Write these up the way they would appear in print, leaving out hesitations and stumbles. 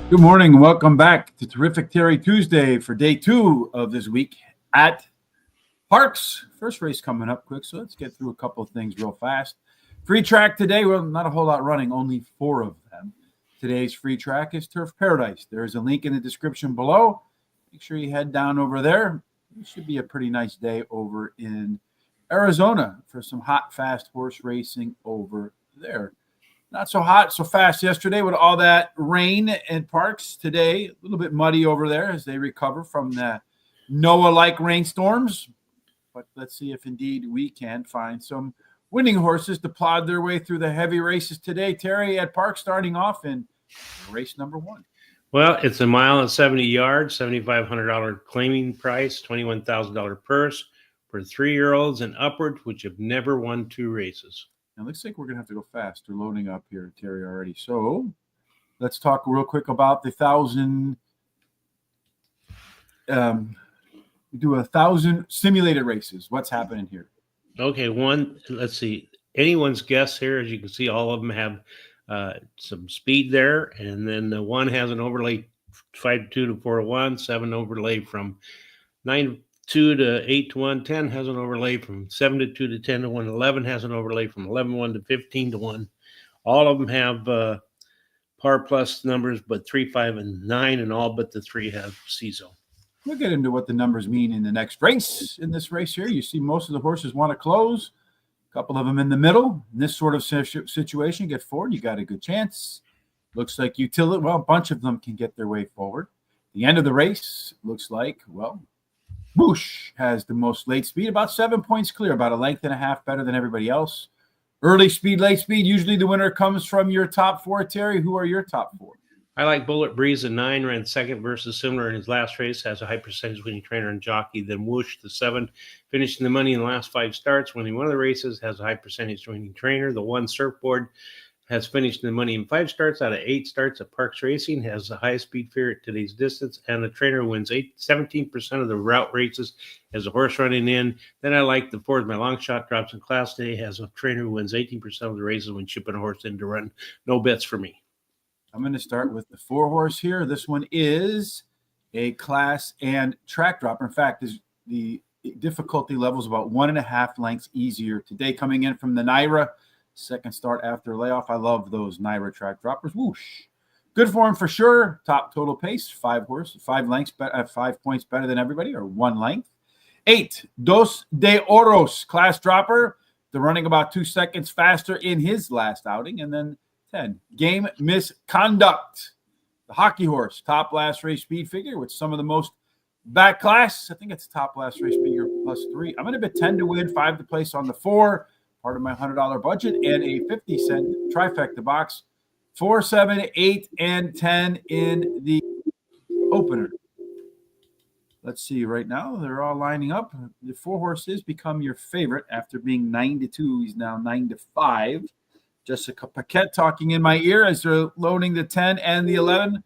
Good morning and welcome back to Terrific Terry Tuesday for day 2 of this week at Parx. First race coming up quick, so let's get through a couple of things real fast. Free track today, well, not a whole lot running, only 4 of them. Today's free track is Turf Paradise. There is a link in the description below. Make sure you head down over there. It should be a pretty nice day over in Arizona for some hot, fast horse racing over there. Not so hot, so fast yesterday with all that rain and Parx. Today, a little bit muddy over there as they recover from the Noah-like rainstorms. But let's see if indeed we can find some winning horses to plod their way through the heavy races today. Terry at Parx starting off in race number 1. Well, it's a mile and 70 yards, $7,500 claiming price, $21,000 purse for 3-year-olds and upwards, which have never won 2 races. Now, it looks like we're going to have to go fast. They're loading up here, Terry, already. So let's talk real quick about the 1,000. We do 1,000 simulated races. What's happening here? Okay, let's see. Anyone's guess here, as you can see, all of them have some speed there. And then the one has an overlay 5-2 to 4-1, 7 overlay from 9-2 to 8-1, 10 has an overlay from 7-2 to 10-1, 11 has an overlay from 11-1 to 15-1. All of them have par plus numbers, but 3, 5, and 9, and all but the 3 have CISO. We'll get into what the numbers mean in the next race. In this race here, you see most of the horses want to close. A couple of them in the middle. In this sort of situation, get forward, you got a good chance. Looks like utility, well, a bunch of them can get their way forward. The end of the race looks like, well, Boosh has the most late speed, about 7 points clear, about a length and a half better than everybody else. Early speed, late speed, usually the winner comes from your top 4. Terry, who are your top 4? I like Bullet Breeze at 9, ran second versus similar in his last race, has a high percentage winning trainer and jockey. Then Whoosh, the 7, finishing the money in the last 5 starts, winning one of the races, has a high percentage winning trainer. The 1 Surfboard has finished the money in 5 starts out of 8 starts at Parx Racing, has the highest speed fare at today's distance, and the trainer wins 17% of the route races as a horse running in. Then I like the 4, my long shot, drops in class today, has a trainer who wins 18% of the races when shipping a horse in to run. No bets for me. I'm going to start with the 4 horse here. This one is a class and track dropper. In fact, the difficulty level is about 1.5 lengths easier today, coming in from the Naira. Second start after layoff. I love those Naira track droppers. Whoosh. Good form for sure. Top total pace, 5 lengths, 5 points better than everybody, or 1 length. 8, Dos de Oros, class dropper. They're running about 2 seconds faster in his last outing. And then 10, Game Misconduct, the hockey horse, top last race speed figure with some of the most back class. I think it's top last race figure plus 3. I'm going to bet 10 to win, 5 to place on the 4. Part of my $100 budget, and a 50-cent trifecta box, 4, 7, 8, and 10 in the opener. Let's see. Right now, they're all lining up. The 4 horses become your favorite after being 9-2. He's now 9-5. Jessica Paquette talking in my ear as they're loading the 10 and the 11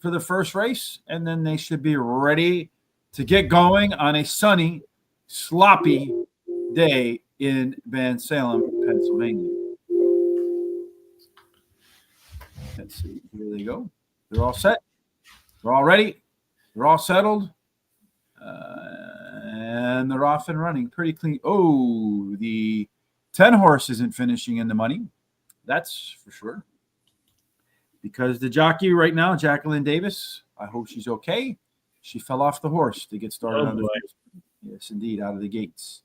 for the first race, and then they should be ready to get going on a sunny, sloppy day in Van Salem, Pennsylvania. Let's see. Here they go. They're all set. They're all ready. They're all settled. And they're off and running pretty clean. Oh, the 10 horse isn't finishing in the money. That's for sure. Because the jockey right now, Jacqueline Davis, I hope she's okay. She fell off the horse to get started on the first. Yes, indeed, out of the gates.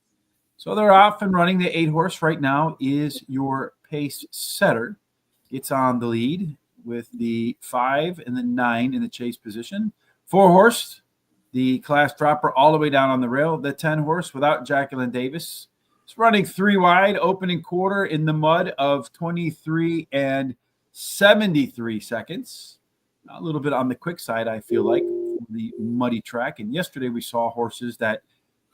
So they're off and running. The 8 horse right now is your pace setter. It's on the lead with the 5 and the 9 in the chase position. 4 horse, the class dropper all the way down on the rail. The 10 horse without Jacqueline Davis. It's running 3 wide, opening quarter in the mud of 23 and 73 seconds. A little bit on the quick side, I feel like, the muddy track. And yesterday we saw horses that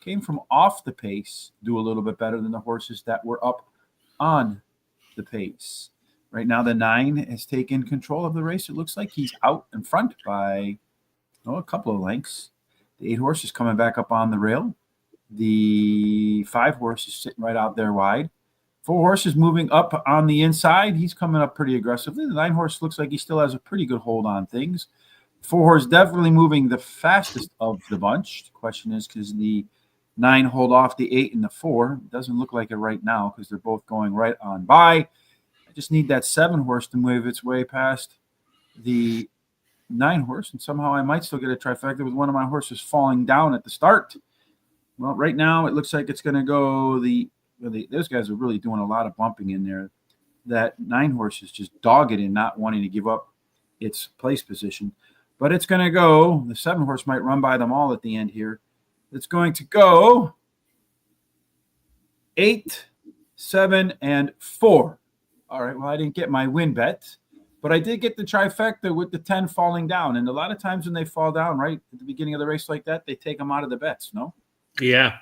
came from off the pace do a little bit better than the horses that were up on the pace. Right now, the 9 has taken control of the race. It looks like he's out in front by a couple of lengths. The 8 horse is coming back up on the rail. The 5 horse is sitting right out there wide. 4 horse is moving up on the inside. He's coming up pretty aggressively. The 9 horse looks like he still has a pretty good hold on things. 4 horse definitely moving the fastest of the bunch. The question is, because the 9 hold off the 8 and the 4? It doesn't look like it right now because they're both going right on by. I just need that 7 horse to move its way past the 9 horse, and somehow I might still get a trifecta with one of my horses falling down at the start. Well, right now it looks like it's going to go those guys are really doing a lot of bumping in there. That 9 horse is just dogged and not wanting to give up its place position. But it's going to go. The 7 horse might run by them all at the end here. It's going to go 8, 7, and 4. All right, well, I didn't get my win bet, but I did get the trifecta with the 10 falling down. And a lot of times when they fall down right at the beginning of the race like that, they take them out of the bets, no? Yeah.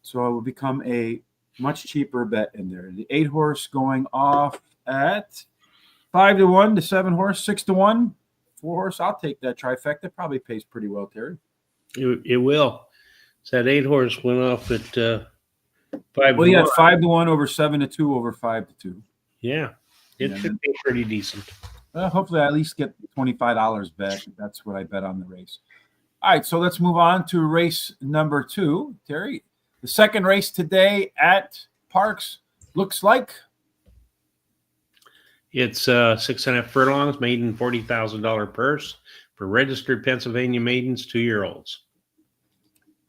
So it will become a much cheaper bet in there. The 8 horse going off at 5-1, the 7 horse 6-1, 4 horse. I'll take that trifecta. Probably pays pretty well, Terry. It will. So that 8 horse went off at 5. Well, he had 5-1 over 7-2 over 5-2. Yeah, it should be pretty decent. Well, hopefully I at least get $25 back. That's what I bet on the race. All right, so let's move on to race number 2, Terry. The second race today at Parx looks like it's 6.5 furlongs, maiden $40,000 purse for registered Pennsylvania maidens, 2-year-olds.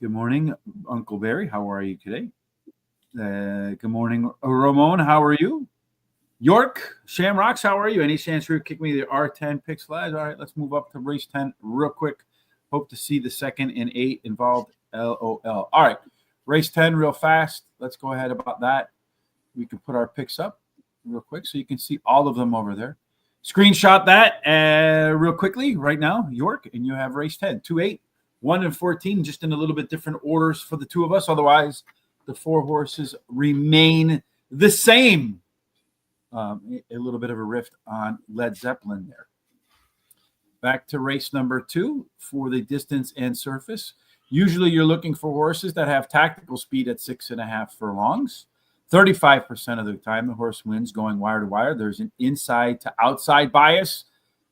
Good morning, Uncle Barry. How are you today? Good morning, Ramon. How are you? York, Shamrocks, how are you? Any chance you kick me the R10 pick slides? All right, let's move up to race 10 real quick. Hope to see the 2nd and 8 involved. LOL. All right, race 10 real fast. Let's go ahead about that. We can put our picks up real quick so you can see all of them over there. Screenshot that real quickly right now, York, and you have race 10, 2, 8, 1, and 14, just in a little bit different orders for the 2 of us. Otherwise, the 4 horses remain the same. A little bit of a rift on Led Zeppelin there. Back to race number 2 for the distance and surface. Usually you're looking for horses that have tactical speed at 6.5 furlongs. 35% of the time the horse wins going wire to wire. There's an inside to outside bias.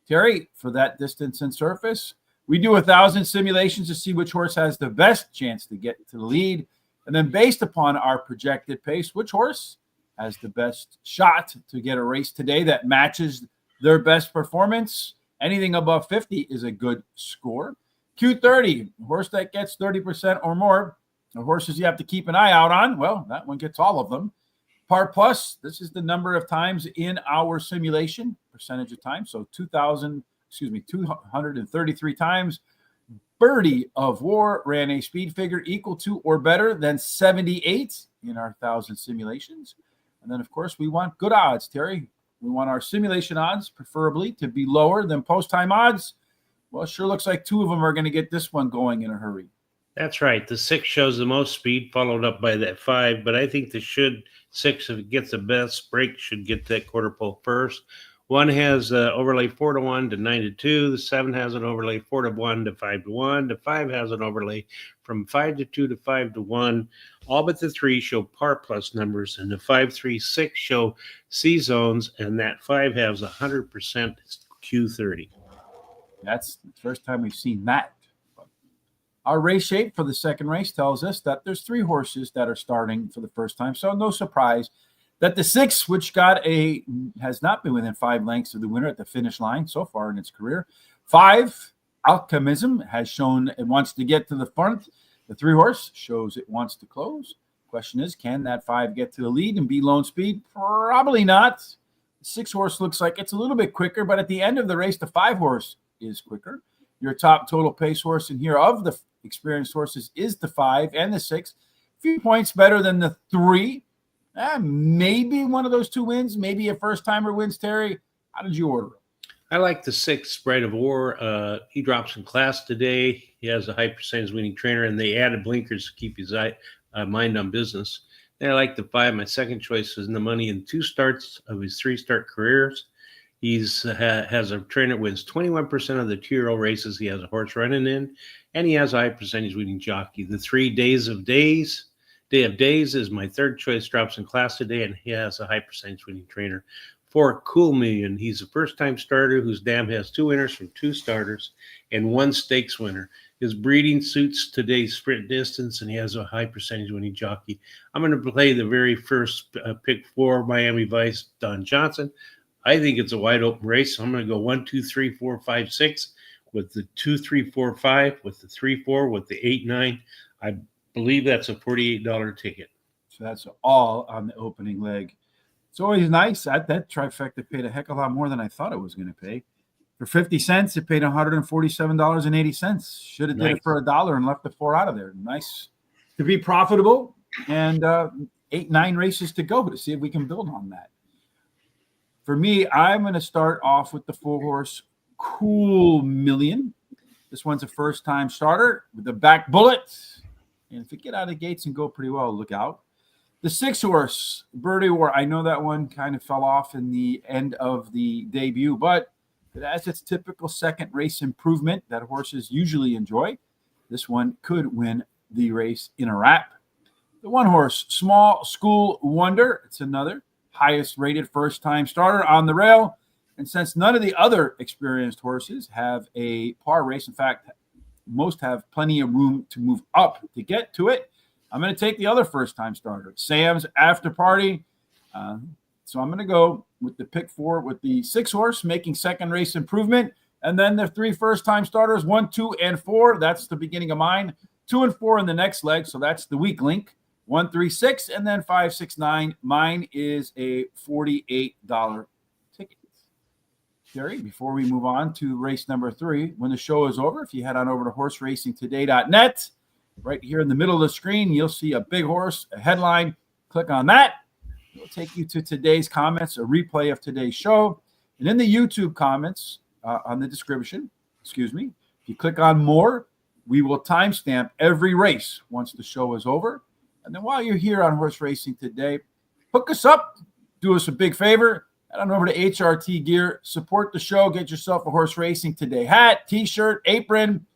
Terry, for that distance and surface, we do 1,000 simulations to see which horse has the best chance to get to the lead. And then based upon our projected pace, which horse has the best shot to get a race today that matches their best performance. Anything above 50 is a good score. Q30, a horse that gets 30% or more. The horses you have to keep an eye out on, well, that one gets all of them. Par plus, this is the number of times in our simulation, percentage of time. So 233 times. Birdie of War ran a speed figure equal to or better than 78 in our 1,000 simulations. And then, of course, we want good odds, Terry. We want our simulation odds, preferably, to be lower than post-time odds. Well, it sure looks like 2 of them are going to get this one going in a hurry. That's right. The 6 shows the most speed, followed up by that 5. But I think the 6, if it gets the best break, should get that quarter pole first. 1 has overlay 4-1 to 9-2. The 7 has an overlay 4-1 to 5-1. The 5 has an overlay from 5-2 to 5-1. All but the 3 show par plus numbers, and the 5, 3, 6 show C zones, and that 5 has 100% Q30. That's the first time we've seen that. Our race shape for the second race tells us that there's 3 horses that are starting for the first time, so no surprise that the 6, which has not been within 5 lengths of the winner at the finish line so far in its career. 5, Alchemism, has shown it wants to get to the front. The 3 horse shows it wants to close. Question is, can that 5 get to the lead and be lone speed? Probably not. The 6 horse looks like it's a little bit quicker, but at the end of the race, the 5 horse is quicker. Your top total pace horse in here of the experienced horses is the 5 and the 6. A few points better than the 3. Maybe one of those 2 wins. Maybe a first-timer wins, Terry. How did you order it? I like the 6, Bright of War. He drops in class today. He has a high percentage winning trainer, and they added blinkers to keep his mind on business. Then I like the 5. My second choice is in the money in 2 starts of his 3-start careers. He's has a trainer that wins 21% of the 2-year-old races he has a horse running in, and he has a high percentage winning jockey. The 3 Days of Days Day of Days is my third choice, drops in class today, and he has a high percentage winning trainer. 4, Cool Million. He's a first-time starter whose dam has 2 winners from 2 starters and 1 stakes winner. His breeding suits today's sprint distance, and he has a high percentage winning jockey. I'm going to play the very first pick 4, Miami Vice, Don Johnson. I think it's a wide open race. So I'm going to go 1, 2, 3, 4, 5, 6 with the 2, 3, 4, 5, with the 3, 4, with the 8, 9. I believe that's a $48 ticket. So that's all on the opening leg. It's always nice. That trifecta paid a heck of a lot more than I thought it was going to pay. For 50 cents, it paid $147.80. Should have did it for $1 and left the 4 out of there. Nice to be profitable, and 8, 9 races to go to see if we can build on that. For me, I'm going to start off with the 4-horse Cool Million. This one's a first-time starter with the back bullet. And if you get out of the gates and go pretty well, look out. The 6-horse Birdie War, I know that one kind of fell off in the end of the debut, but it has its typical second race improvement that horses usually enjoy. This one could win the race in a wrap. The 1-horse Small School Wonder, it's another highest rated first-time starter on the rail. And since none of the other experienced horses have a par race, in fact, most have plenty of room to move up to get to it, I'm going to take the other first-time starter, Sam's After Party. So I'm going to go with the pick 4 with the 6-horse, making second race improvement. And then the 3 first-time starters, 1, 2, and 4. That's the beginning of mine. 2 and 4 in the next leg. So that's the weak link. 1, 3, 6, and then 5, 6, 9. Mine is a $48 ticket. Terry, before we move on to race number 3, when the show is over, if you head on over to horseracingtoday.net, right here in the middle of the screen, you'll see a big horse, a headline. Click on that. It'll take you to today's comments, a replay of today's show. And in the YouTube comments on the description, if you click on more, we will timestamp every race once the show is over. And then while you're here on Horse Racing Today, hook us up. Do us a big favor. Head on over to HRT Gear. Support the show. Get yourself a Horse Racing Today hat, T-shirt, apron,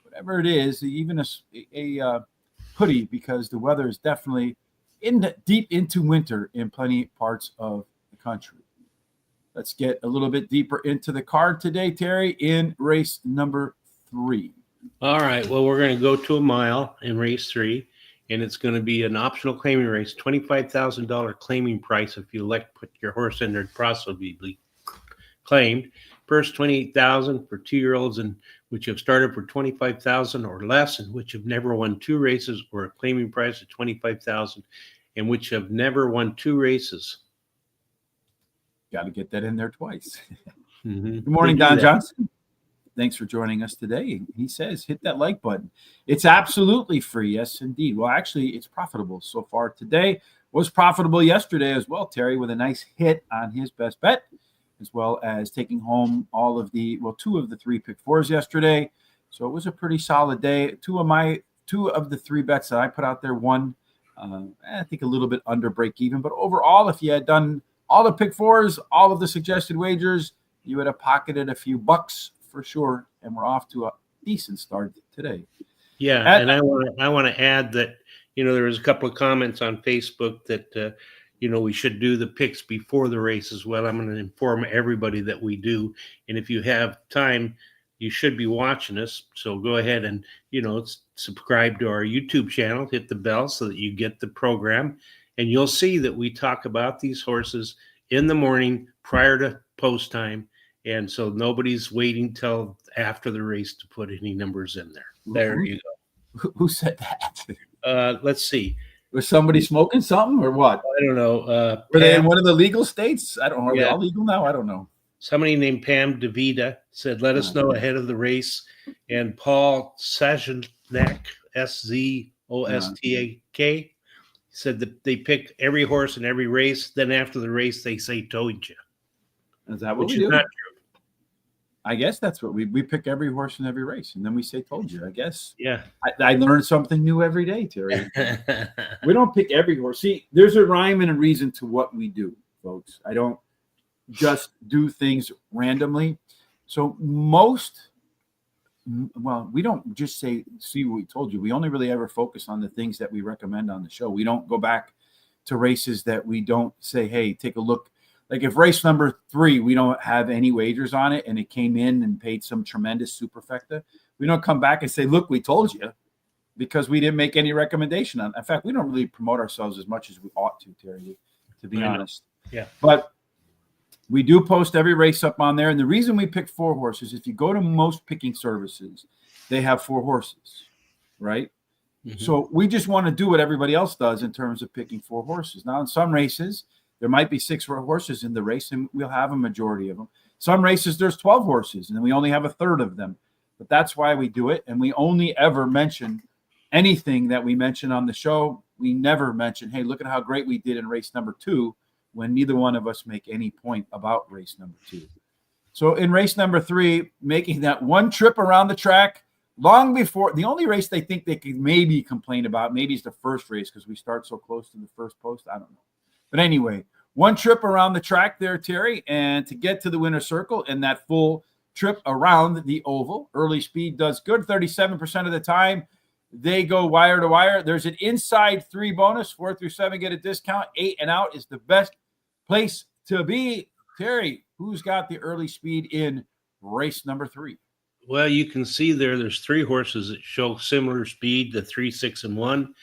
whatever it is, even a hoodie, because the weather is definitely deep into winter in plenty parts of the country. Let's get a little bit deeper into the card today, Terry, in race number 3. All right. Well, we're going to go to a mile in race 3, and it's going to be an optional claiming race, $25,000 claiming price if you elect to put your horse in there to possibly claimed. First, $28,000 for 2-year-olds and which have started for $25,000 or less, and which have never won 2 races, or a claiming price of $25,000, and which have never won 2 races. Got to get that in there twice. Mm-hmm. Good morning, Don Johnson. Thanks for joining us today. He says, hit that like button. It's absolutely free. Yes, indeed. Well, actually, it's profitable so far today. Was profitable yesterday as well, Terry, with a nice hit on his best bet, as well as taking home 2 of the 3 pick 4s yesterday. So it was a pretty solid day. 2 of the 3 bets that I put out there won, I think a little bit under break even. But overall, if you had done all the pick 4s, all of the suggested wagers, you would have pocketed a few bucks for sure. And we're off to a decent start today. Yeah, and I want to add that, there was a couple of comments on Facebook that we should do the picks before the race as well. I'm going to inform everybody that we do. And if you have time, you should be watching us. So go ahead and, subscribe to our YouTube channel, hit the bell so that you get the program. And you'll see that we talk about these horses in the morning prior to post time. And so nobody's waiting till after the race to put any numbers in there. There you go. Who said that? Let's see. Was somebody smoking something or what? I don't know. Were they in one of the legal states? I don't know. Are they Yeah. all legal now? I don't know. Somebody named Pam DeVita said, let us know ahead of the race. And Paul Sajanek, Sostak, said that they pick every horse in every race. Then after the race, they say, told you. Is that what Which we is do? not true. I guess that's what we pick every horse in every race. And then we say, told you, I guess. Yeah. I learn something new every day, Terry. We don't pick every horse. See, there's a rhyme and a reason to what we do, folks. I don't just do things randomly. So most well, we don't just see what we told you. We only really ever focus on the things that we recommend on the show. We don't go back to races that we don't say, hey, take a look. Like if race number 3, we don't have any wagers on it and it came in and paid some tremendous superfecta, we don't come back and say, look, we told you, because we didn't make any recommendation on. In fact, we don't really promote ourselves as much as we ought to, Terry, to be honest. Yeah. But we do post every race up on there. And the reason we pick 4 horses, if you go to most picking services, they have 4 horses, right? Mm-hmm. So we just want to do what everybody else does in terms of picking 4 horses. Now, in some races, there might be 6 horses in the race, and we'll have a majority of them. Some races, there's 12 horses, and we only have a third of them. But that's why we do it. And we only ever mention anything that we mention on the show. We never mention, hey, look at how great we did in race number 2, when neither one of us make any point about race number 2. So in race number 3, making that one trip around the track long before, the only race they think they could maybe complain about, maybe is the first race because we start so close to the first post. I don't know. But anyway, one trip around the track there, Terry, and to get to the winner's circle and that full trip around the oval, early speed does good 37% of the time. They go wire to wire. There's an inside 3 bonus. 4 through 7 get a discount. 8 and out is the best place to be. Terry, who's got the early speed in race number 3? Well, you can see there's 3 horses that show similar speed, the 3, 6, and 1.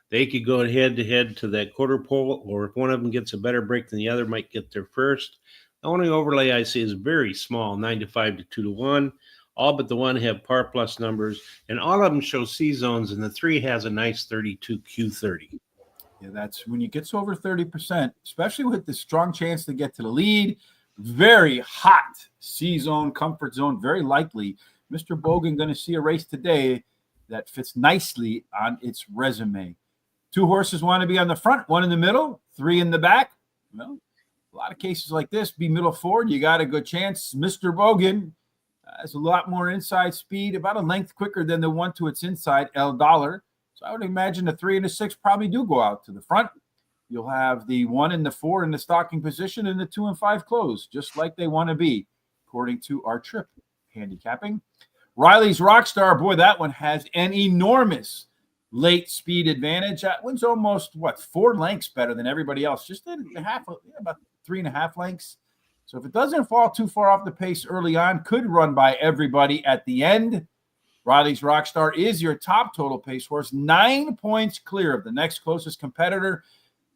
They could go head to head to that quarter pole, or if one of them gets a better break than the other, might get there first. The only overlay I see is very small, 9 to 5 to 2 to 1. All but the one have par plus numbers, and all of them show C zones, and the 3 has a nice 32 Q30. Yeah, that's when you get to over 30%, especially with the strong chance to get to the lead. Very hot C zone, comfort zone, very likely. Mr. Bogan going to see a race today that fits nicely on its resume. 2 horses want to be on the front, 1 in the middle, 3 in the back. Well, a lot of cases like this, be middle forward, you got a good chance. Mr. Bogan has a lot more inside speed, about a length quicker than the one to its inside, El Dollar. So I would imagine the 3 and the 6 probably do go out to the front. You'll have the 1 and the 4 in the stocking position and the 2 and 5 closed, just like they want to be, according to our trip handicapping. Riley's Rockstar, boy, that one has an enormous late speed advantage. That one's almost, 4 lengths better than everybody else, just about 3.5 lengths. So if it doesn't fall too far off the pace early on, could run by everybody at the end. Riley's Rockstar is your top total pace horse, 9 points clear of the next closest competitor.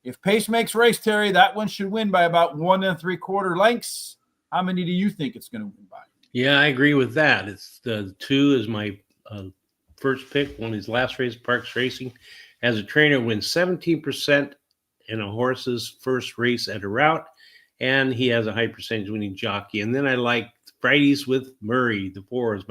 If pace makes race, Terry, that one should win by about 1 3/4 lengths. How many do you think it's going to win by? Yeah, I agree with that. It's the 2 is my first pick. One of his last race, Parx Racing, as a trainer, wins 17% in a horse's first race at a route, and he has a high percentage winning jockey. And then I like Fridays with Murray, the 4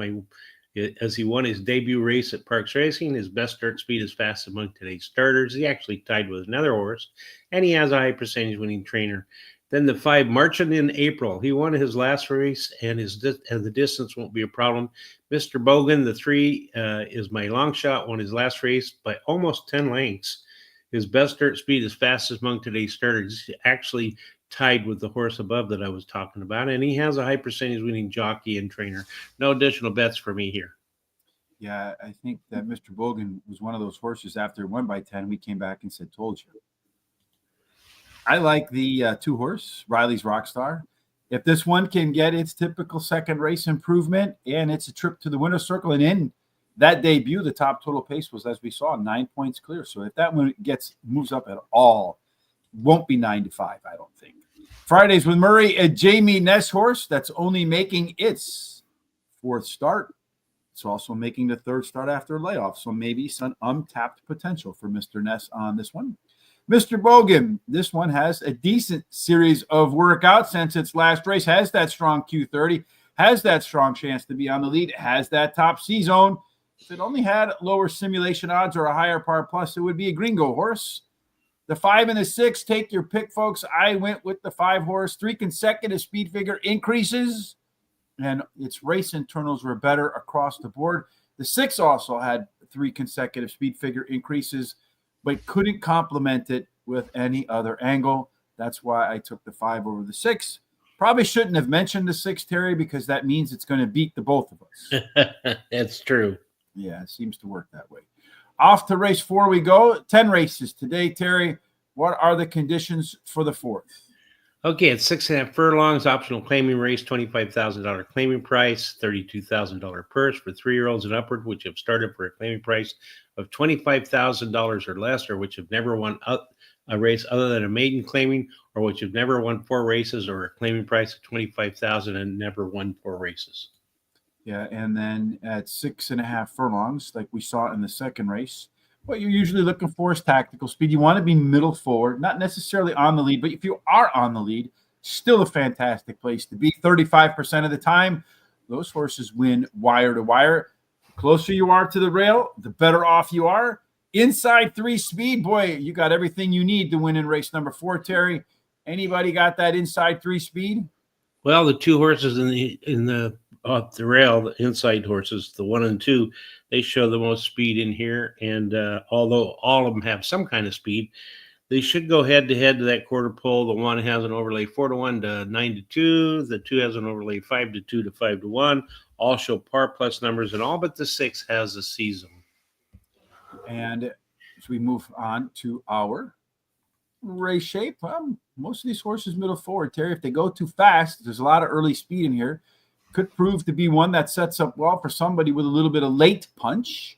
as he won his debut race at Parx Racing. His best start speed is fast among today's starters. He actually tied with another horse, and he has a high percentage winning trainer. Then the 5, Marching in April. He won his last race, and the distance won't be a problem. Mr. Bogan, the 3, is my long shot, won his last race by almost 10 lengths. His best start speed is fastest among today's starters. He's actually tied with the horse above that I was talking about, and he has a high percentage winning jockey and trainer. No additional bets for me here. Yeah, I think that Mr. Bogan was one of those horses after it won by 10. We came back and said, told you. I like the 2 horse, Riley's Rockstar. If this one can get its typical second race improvement and it's a trip to the winner's circle, and in that debut, the top total pace was, as we saw, 9 points clear. So if that one moves up at all, won't be 9 to 5, I don't think. Fridays with Murray, a Jamie Ness horse that's only making its 4th start. It's also making the 3rd start after a layoff. So maybe some untapped potential for Mr. Ness on this one. Mr. Bogan, this one has a decent series of workouts since its last race, has that strong Q30, has that strong chance to be on the lead, has that top C zone. If it only had lower simulation odds or a higher par plus, it would be a gringo horse. The 5 and the 6, take your pick, folks. I went with the 5 horse, 3 consecutive speed figure increases, and its race internals were better across the board. The 6 also had 3 consecutive speed figure increases, but couldn't complement it with any other angle. That's why I took the 5 over the 6. Probably shouldn't have mentioned the 6, Terry, because that means it's going to beat the both of us. That's true. Yeah, it seems to work that way. Off to race 4 we go. 10 races today, Terry. What are the conditions for the 4th? Okay, it's 6.5 furlongs, optional claiming race, $25,000 claiming price, $32,000 purse for 3-year-olds and upward, which have started for a claiming price of $25,000 or less, or which have never won a race other than a maiden claiming, or which have never won 4 races, or a claiming price of $25,000 and never won 4 races. Yeah, and then at 6.5 furlongs, like we saw in the second race, what you're usually looking for is tactical speed. You want to be middle forward, not necessarily on the lead, but if you are on the lead, still a fantastic place to be. 35% of the time, those horses win wire to wire. The closer you are to the rail, the better off you are. Inside 3 speed, boy, you got everything you need to win in race number 4, Terry. Anybody got that inside 3 speed? Well, the 2 horses in the off the rail, the inside horses, the 1 and 2, they show the most speed in here. And although all of them have some kind of speed, they should go head to head to that quarter pole. The 1 has an overlay 4-1 to 9-2. The 2 has an overlay 5-2 to 5-1. All show par plus numbers, and all but the 6 has a season. And as we move on to our race shape, most of these horses middle forward, Terry. If they go too fast, there's a lot of early speed in here. Could prove to be one that sets up well for somebody with a little bit of late punch.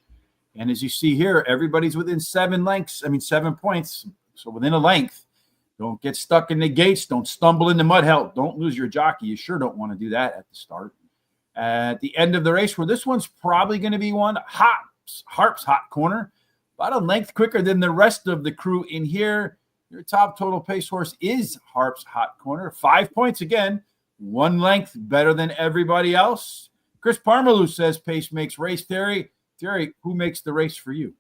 And as you see here, everybody's within 7 points. So within a length. Don't get stuck in the gates. Don't stumble into mud help. Don't lose your jockey. You sure don't want to do that at the start. At the end of the race, where this one's probably going to be one, Harp's hot corner. About a length quicker than the rest of the crew in here. Your top total pace horse is Harp's hot corner. 5 points again. 1 length better than everybody else. Chris Parmalou says pace makes race, Terry. Terry, who makes the race for you?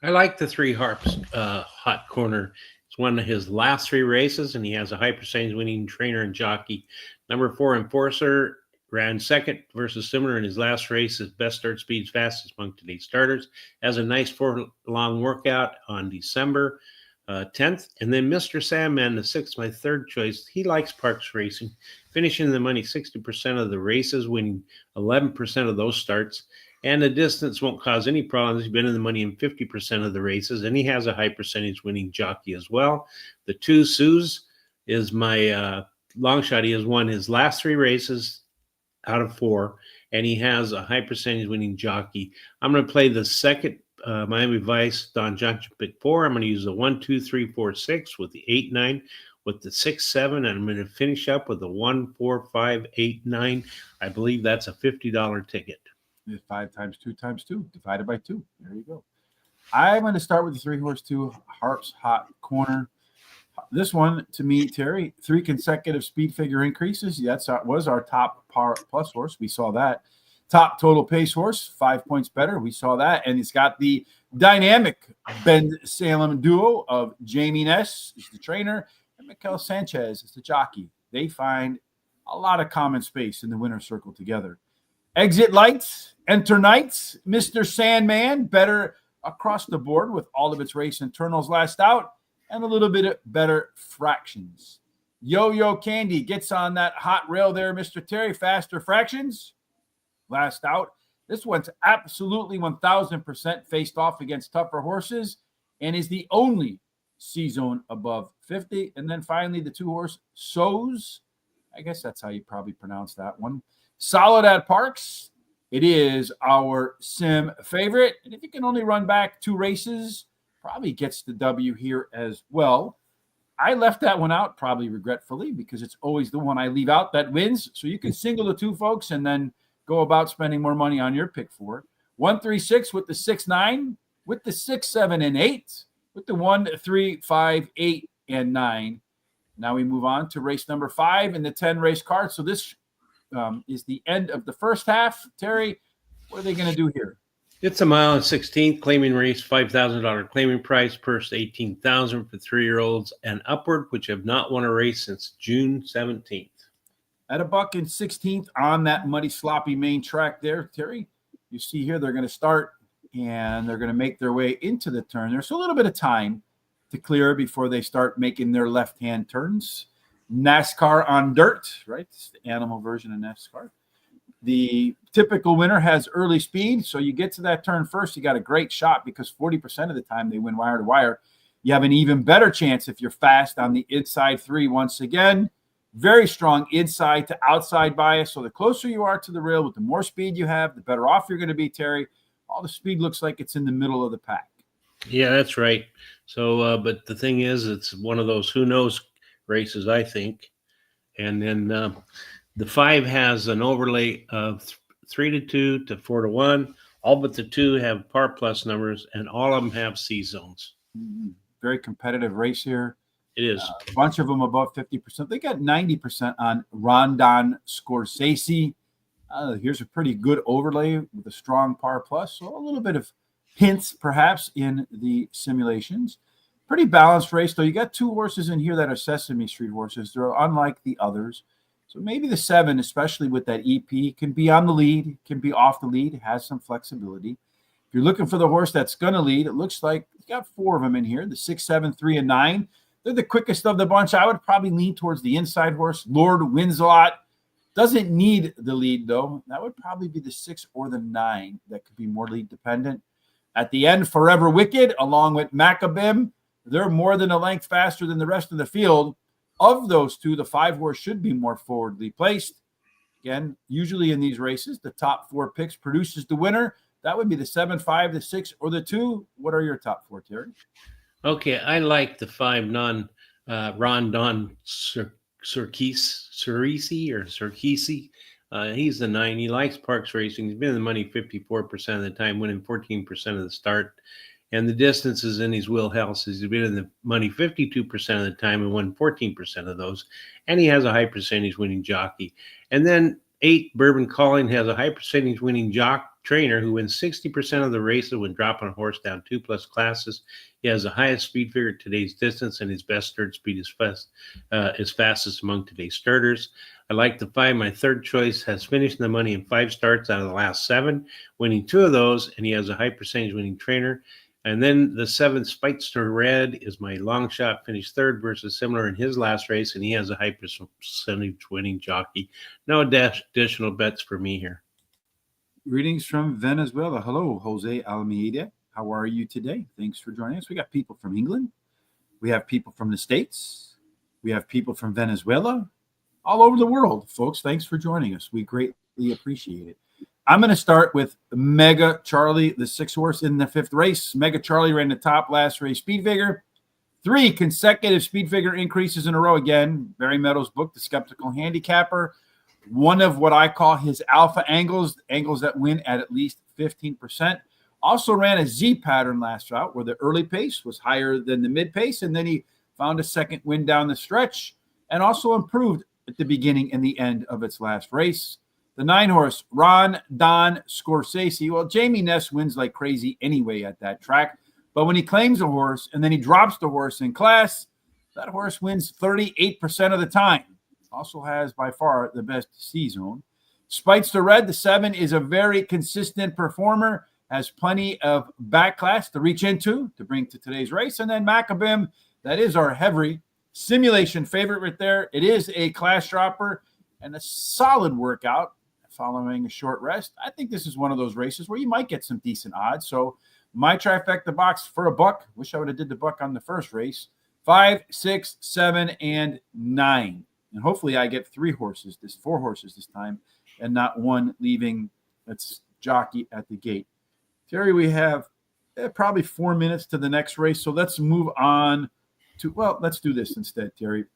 I like the 3 Harp's hot corner. It's one of his last 3 races, and he has a high percentage winning trainer and jockey. Number 4, Enforcer, ran second versus similar in his last race. His best start speed, fastest among today's starters. Has a nice 4-long workout on December 10th. And then Mr. Sandman, the 6th, my third choice. He likes Parx racing, finishing the money 60% of the races, winning 11% of those starts. And the distance won't cause any problems. He's been in the money in 50% of the races, and he has a high percentage winning jockey as well. The 2, Suze, is my long shot. He has won his last 3 races out of 4, and he has a high percentage winning jockey. I'm going to play the second Miami Vice Don Johnson pick 4. I'm going to use the 1, 2, 3, 4, 6 with the 8, 9, with the 6, 7, and I'm going to finish up with the 1, 4, 5, 8, 9. I believe that's a $50 ticket. 5 times 2 times 2 divided by 2. There you go. I'm going to start with the 3 horse 2, Harp's hot corner. This one, to me, Terry, 3 consecutive speed figure increases. That was our top par plus horse. We saw that. Top total pace horse, 5 points better. We saw that. And it's got the dynamic Ben Salem duo of Jamie Ness is the trainer and Mikel Sanchez is the jockey. They find a lot of common space in the winner's circle together. Exit lights, enter nights. Mr. Sandman, better across the board with all of its race internals last out, and a little bit better fractions. Yo-Yo Candy gets on that hot rail there, Mr. Terry. Faster fractions, last out. This one's absolutely 1,000% faced off against tougher horses and is the only C-zone above 50. And then finally, the 2 horse Soz. I guess that's how you probably pronounce that one. Solid at Parx. It is our sim favorite. And if you can only run back 2 races, probably gets the W here as well. I left that one out, probably regretfully, because it's always the one I leave out that wins. So you can single the 2 folks and then go about spending more money on your pick 4. 1, 3, 6 with the 6, 9, with the 6, 7, and 8, with the 1, 3, 5, 8, and 9. Now we move on to race number 5 in the 10 race card. So this is the end of the first half. Terry, what are they going to do here? It's a 1 mile and 16th claiming race, $5,000 claiming price, purse $18,000 for 3-year-olds and upward, which have not won a race since June 17th. At $1.16 on that muddy, sloppy main track there, Terry. You see here they're going to start and they're going to make their way into the turn. There's a little bit of time to clear before they start making their left-hand turns. NASCAR on dirt, right? It's the animal version of NASCAR. The typical winner has early speed, so you get to that turn first, you got a great shot because 40% of the time they win wire to wire. You have an even better chance if you're fast on the inside three. Once again, very strong inside to outside bias. So the closer you are to the rail with the more speed you have, the better off you're going to be, Terry. All the speed looks like it's in the middle of the pack. Yeah, that's right. So, but the thing is, it's one of those who knows races, I think. And then the 5 has an overlay of 3-2 to 4-1. All but the 2 have par plus numbers, and all of them have C zones. Very competitive race here. It is. A bunch of them above 50%. They got 90% on Rondon Scorsese. Here's a pretty good overlay with a strong par plus. So a little bit of hints, perhaps, in the simulations. Pretty balanced race, though. You got 2 horses in here that are Sesame Street horses. They're unlike the others. So maybe the 7, especially with that EP, can be on the lead, can be off the lead, has some flexibility. If you're looking for the horse that's going to lead, it looks like you got 4 of them in here, the 6, 7, 3, and 9. They're the quickest of the bunch. I would probably lean towards the inside horse. Lord wins a lot. Doesn't need the lead, though. That would probably be the 6 or the 9 that could be more lead dependent. At the end, Forever Wicked, along with Macabim, they're more than a length faster than the rest of the field. Of those 2, the 5 horse should be more forwardly placed. Again, usually in these races, the top 4 picks produces the winner. That would be the 7, 5, the 6, or the 2. What are your top 4, Terry? Okay, I like the 5 Rondon Scorsese. He's the 9. He likes Parx racing. He's been in the money 54% of the time, winning 14% of the start. And the distance is in his wheelhouse. He's been in the money 52% of the time and won 14% of those. And he has a high percentage winning jockey. And then 8, Bourbon Calling, has a high percentage winning trainer who wins 60% of the races when dropping a horse down 2+ classes. He has the highest speed figure at today's distance, and his best start speed is fastest among today's starters. I like the 5. My third choice has finished the money in 5 starts out of the last 7, winning 2 of those, and he has a high percentage winning trainer. And then the 7, Spitester Red, is my long shot, finished 3rd versus similar in his last race, and he has a high percentage winning jockey. No additional bets for me here. Greetings from Venezuela. Hello, Jose Almeida. How are you today? Thanks for joining us. We got people from England. We have people from the States. We have people from Venezuela. All over the world, folks. Thanks for joining us. We greatly appreciate it. I'm going to start with Mega Charlie, the 6 horse in the 5th race. Mega Charlie ran the top last race speed figure. 3 consecutive speed figure increases in a row again. Barry Meadows' book, The Skeptical Handicapper. One of what I call his alpha angles that win at least 15%. Also ran a Z pattern last route where the early pace was higher than the mid pace, and then he found a second win down the stretch and also improved at the beginning and the end of its last race. The 9 horse, Rondon Scorsese. Well, Jamie Ness wins like crazy anyway at that track. But when he claims a horse and then he drops the horse in class, that horse wins 38% of the time. Also has by far the best C zone. Spitester Red, the 7, is a very consistent performer. Has plenty of back class to reach into to bring to today's race. And then Macabim, that is our heavy simulation favorite right there. It is a class dropper and a solid workout following a short rest. I think this is one of those races where you might get some decent odds. So my trifecta box for $1. Wish I would have did the $1 on the first race. 5, 6, 7, and 9. And hopefully I get 4 horses this time, and not 1 leaving that's jockey at the gate. Terry, we have probably 4 minutes to the next race. So let's move on to, let's do this instead, Terry.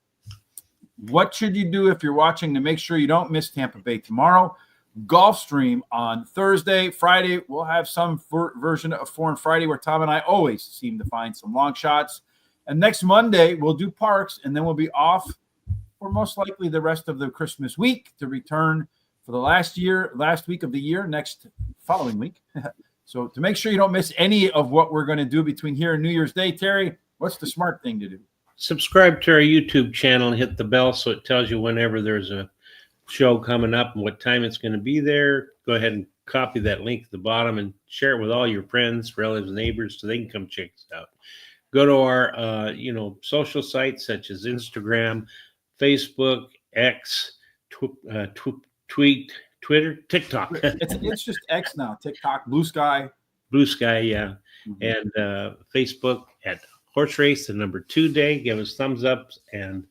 What should you do if you're watching to make sure you don't miss Tampa Bay tomorrow? Gulfstream on Thursday. Friday, we'll have some version of Foreign Friday where Tom and I always seem to find some long shots. And next Monday, we'll do Parx, and then we'll be off for most likely the rest of the Christmas week to return for the last week of the year, next following week. So to make sure you don't miss any of what we're going to do between here and New Year's Day, Terry, what's the smart thing to do? Subscribe to our YouTube channel and hit the bell so it tells you whenever there's a show coming up and what time it's going to be there. Go ahead and copy that link at the bottom and share it with all your friends, relatives, neighbors so they can come check us out. Go to our social sites such as Instagram, Facebook, X, Tweet, Twitter, TikTok. It's just X now. TikTok, Blue Sky. Blue Sky, yeah. Mhm. And Facebook at Horse Race, the number 2 day. Give us thumbs up and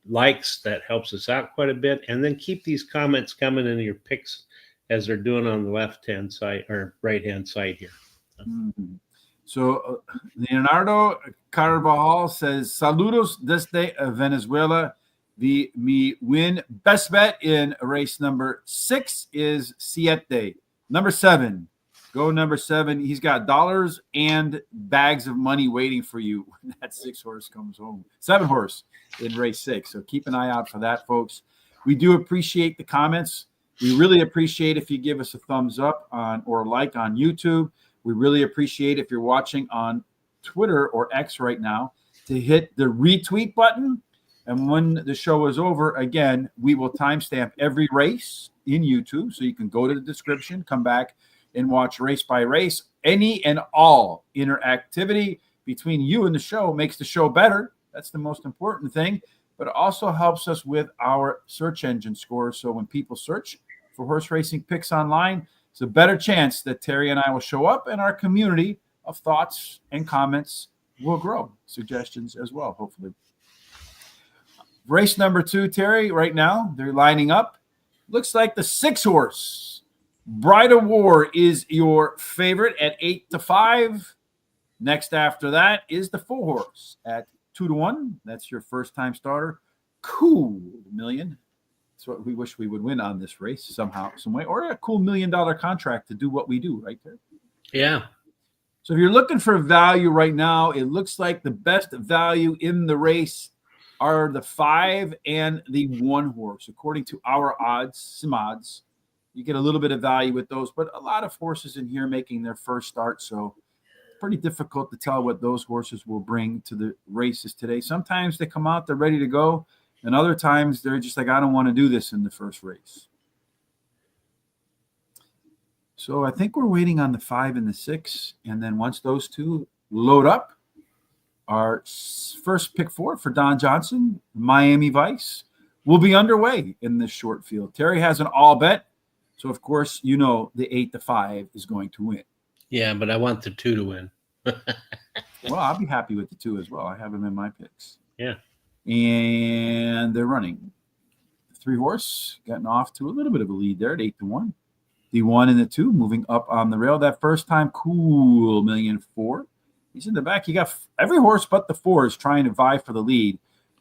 likes. That helps us out quite a bit. And then keep these comments coming in your picks as they're doing on the left-hand side or right-hand side here. Mhm. So Leonardo Carvajal says, Saludos desde Venezuela. Mi win best bet in race number 6 is Siete. Number 7. Go number 7. He's got dollars and bags of money waiting for you when that 6 horse comes home. 7 horse in race 6. So keep an eye out for that, folks. We do appreciate the comments. We really appreciate if you give us a thumbs up on or like on YouTube. We really appreciate if you're watching on Twitter or X right now to hit the retweet button. And when the show is over, again, we will timestamp every race in YouTube. So you can go to the description, come back and watch race by race. Any and all interactivity between you and the show makes the show better. That's the most important thing. But it also helps us with our search engine scores. So when people search for horse racing picks online, it's a better chance that Terry and I will show up, and our community of thoughts and comments will grow. Suggestions as well, hopefully. Race number 2, Terry, right now, they're lining up. Looks like the 6 horse. Bride of War is your favorite at 8-5. Next after that is the 4 horse at 2-1. That's your first time starter. Cool Million. That's what we wish we would win on this race somehow, some way, or a cool $1 million contract to do what we do right there. Yeah. So if you're looking for value right now, it looks like the best value in the race are the 5 and the 1 horse, according to our odds, some odds. You get a little bit of value with those, but a lot of horses in here making their first start, so it's pretty difficult to tell what those horses will bring to the races today. Sometimes they come out, they're ready to go. And other times they're just like, I don't want to do this in the first race. So I think we're waiting on the 5 and the 6. And then once those two load up, our first pick 4 for Don Johnson, Miami Vice, will be underway in this short field. Terry has an all bet. So, of course, you know the 8-5 is going to win. Yeah, but I want the 2 to win. Well, I'll be happy with the 2 as well. I have them in my picks. Yeah. And they're running. The 3 horse getting off to a little bit of a lead there at 8-1. The 1 and the 2 moving up on the rail. That first time, Cool Million 4. He's in the back. You got every horse but the 4 is trying to vie for the lead,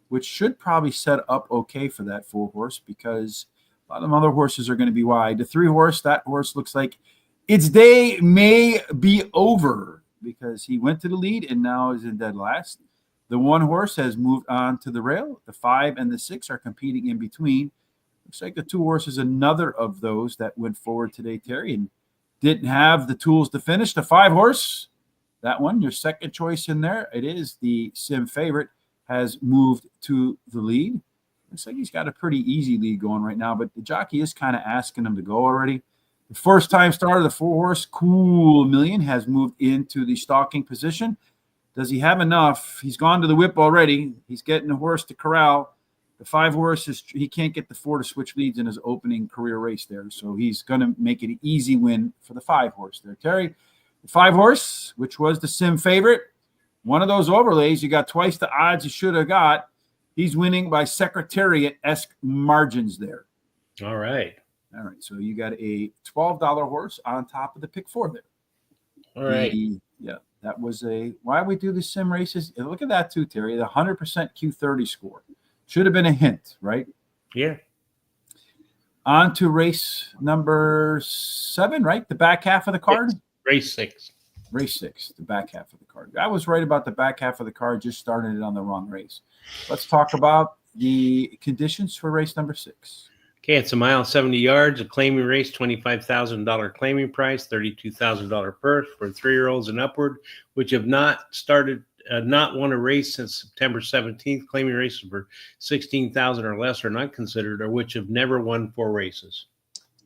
which should probably set up okay for that 4 horse because a lot of other horses are going to be wide. The 3 horse, that horse looks like its day may be over because he went to the lead and now is in dead last. The 1 horse has moved on to the rail. The 5 and the 6 are competing in between. Looks like the 2 horses, another of those that went forward today, Terry, and didn't have the tools to finish. The 5 horse, that one, your second choice in there, it is the Sim favorite, has moved to the lead. Looks like he's got a pretty easy lead going right now, but the jockey is kind of asking him to go already. The first time starter, the 4 horse, Cool Million, has moved into the stalking position. Does he have enough? He's gone to the whip already. He's getting the horse to corral. The 5 horse, he can't get the 4 to switch leads in his opening career race there. So he's going to make it an easy win for the 5 horse there. Terry, the 5 horse, which was the Sim favorite, one of those overlays, you got twice the odds you should have got. He's winning by Secretariat-esque margins there. All right. All right. So you got a $12 horse on top of the pick 4 there. All right. Yeah. That was why we do the sim races. And look at that too, Terry. The 100% Q30 score should have been a hint, right? Yeah. On to race number 7, right? The back half of the card. Race 6. Race 6, the back half of the card. I was right about the back half of the card. Just started it on the wrong race. Let's talk about the conditions for race number 6. Okay, it's a mile, 70 yards, a claiming race, $25,000 claiming price, $32,000 purse for 3-year-olds and upward, which have not won a race since September 17th. Claiming races for $16,000 or less are not considered, or which have never won 4 races.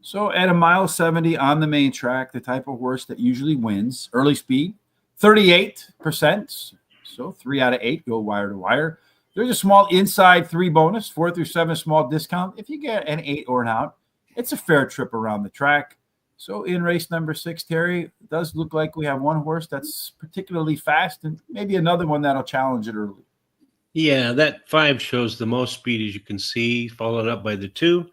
So at a mile 70 on the main track, the type of horse that usually wins, early speed, 38%. So 3 out of 8 go wire to wire. There's a small inside 3 bonus, 4 through 7 small discount. If you get an 8 or an out, it's a fair trip around the track. So in race number 6, Terry, it does look like we have one horse that's particularly fast and maybe another one that'll challenge it early. Yeah, that 5 shows the most speed, as you can see, followed up by the 2.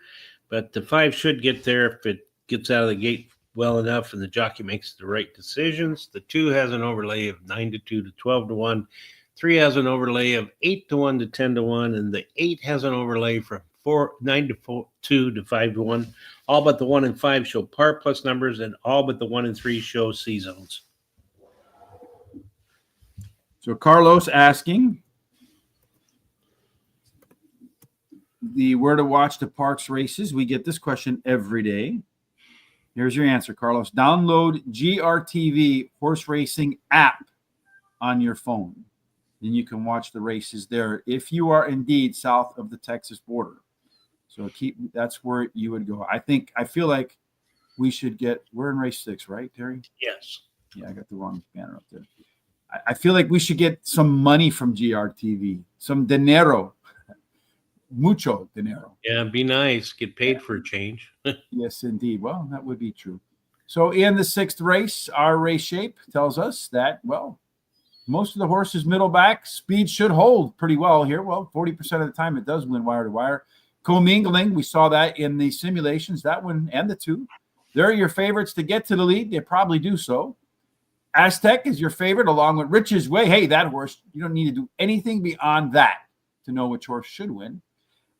But the 5 should get there if it gets out of the gate well enough and the jockey makes the right decisions. The 2 has an overlay of 9-2 to 12-1. 3 has an overlay of 8-1 to 10-1, and the 8 has an overlay from 9-2 to 5-1. All but the 1 and 5 show par plus numbers, and all but the 1 and 3 show C zones. So Carlos asking where to watch the Parx races. We get this question every day. Here's your answer, Carlos. Download GRTV horse racing app on your phone. Then you can watch the races there if you are indeed south of the Texas border. So that's where you would go. I feel like we should we're in race 6, right, Terry? Yes. Yeah, I got the wrong banner up there. I feel like we should get some money from GRTV, some dinero, mucho dinero. Yeah, be nice. Get paid for a change. Yes, indeed. Well, that would be true. So in the 6th race, our race shape tells us that, well, most of the horses middle back, speed should hold pretty well here. Well, 40% of the time it does win wire to wire. Commingling, we saw that in the simulations, that one and the 2. They're your favorites to get to the lead. They probably do so. Aztec is your favorite along with Rich's Way. Hey, that horse, you don't need to do anything beyond that to know which horse should win.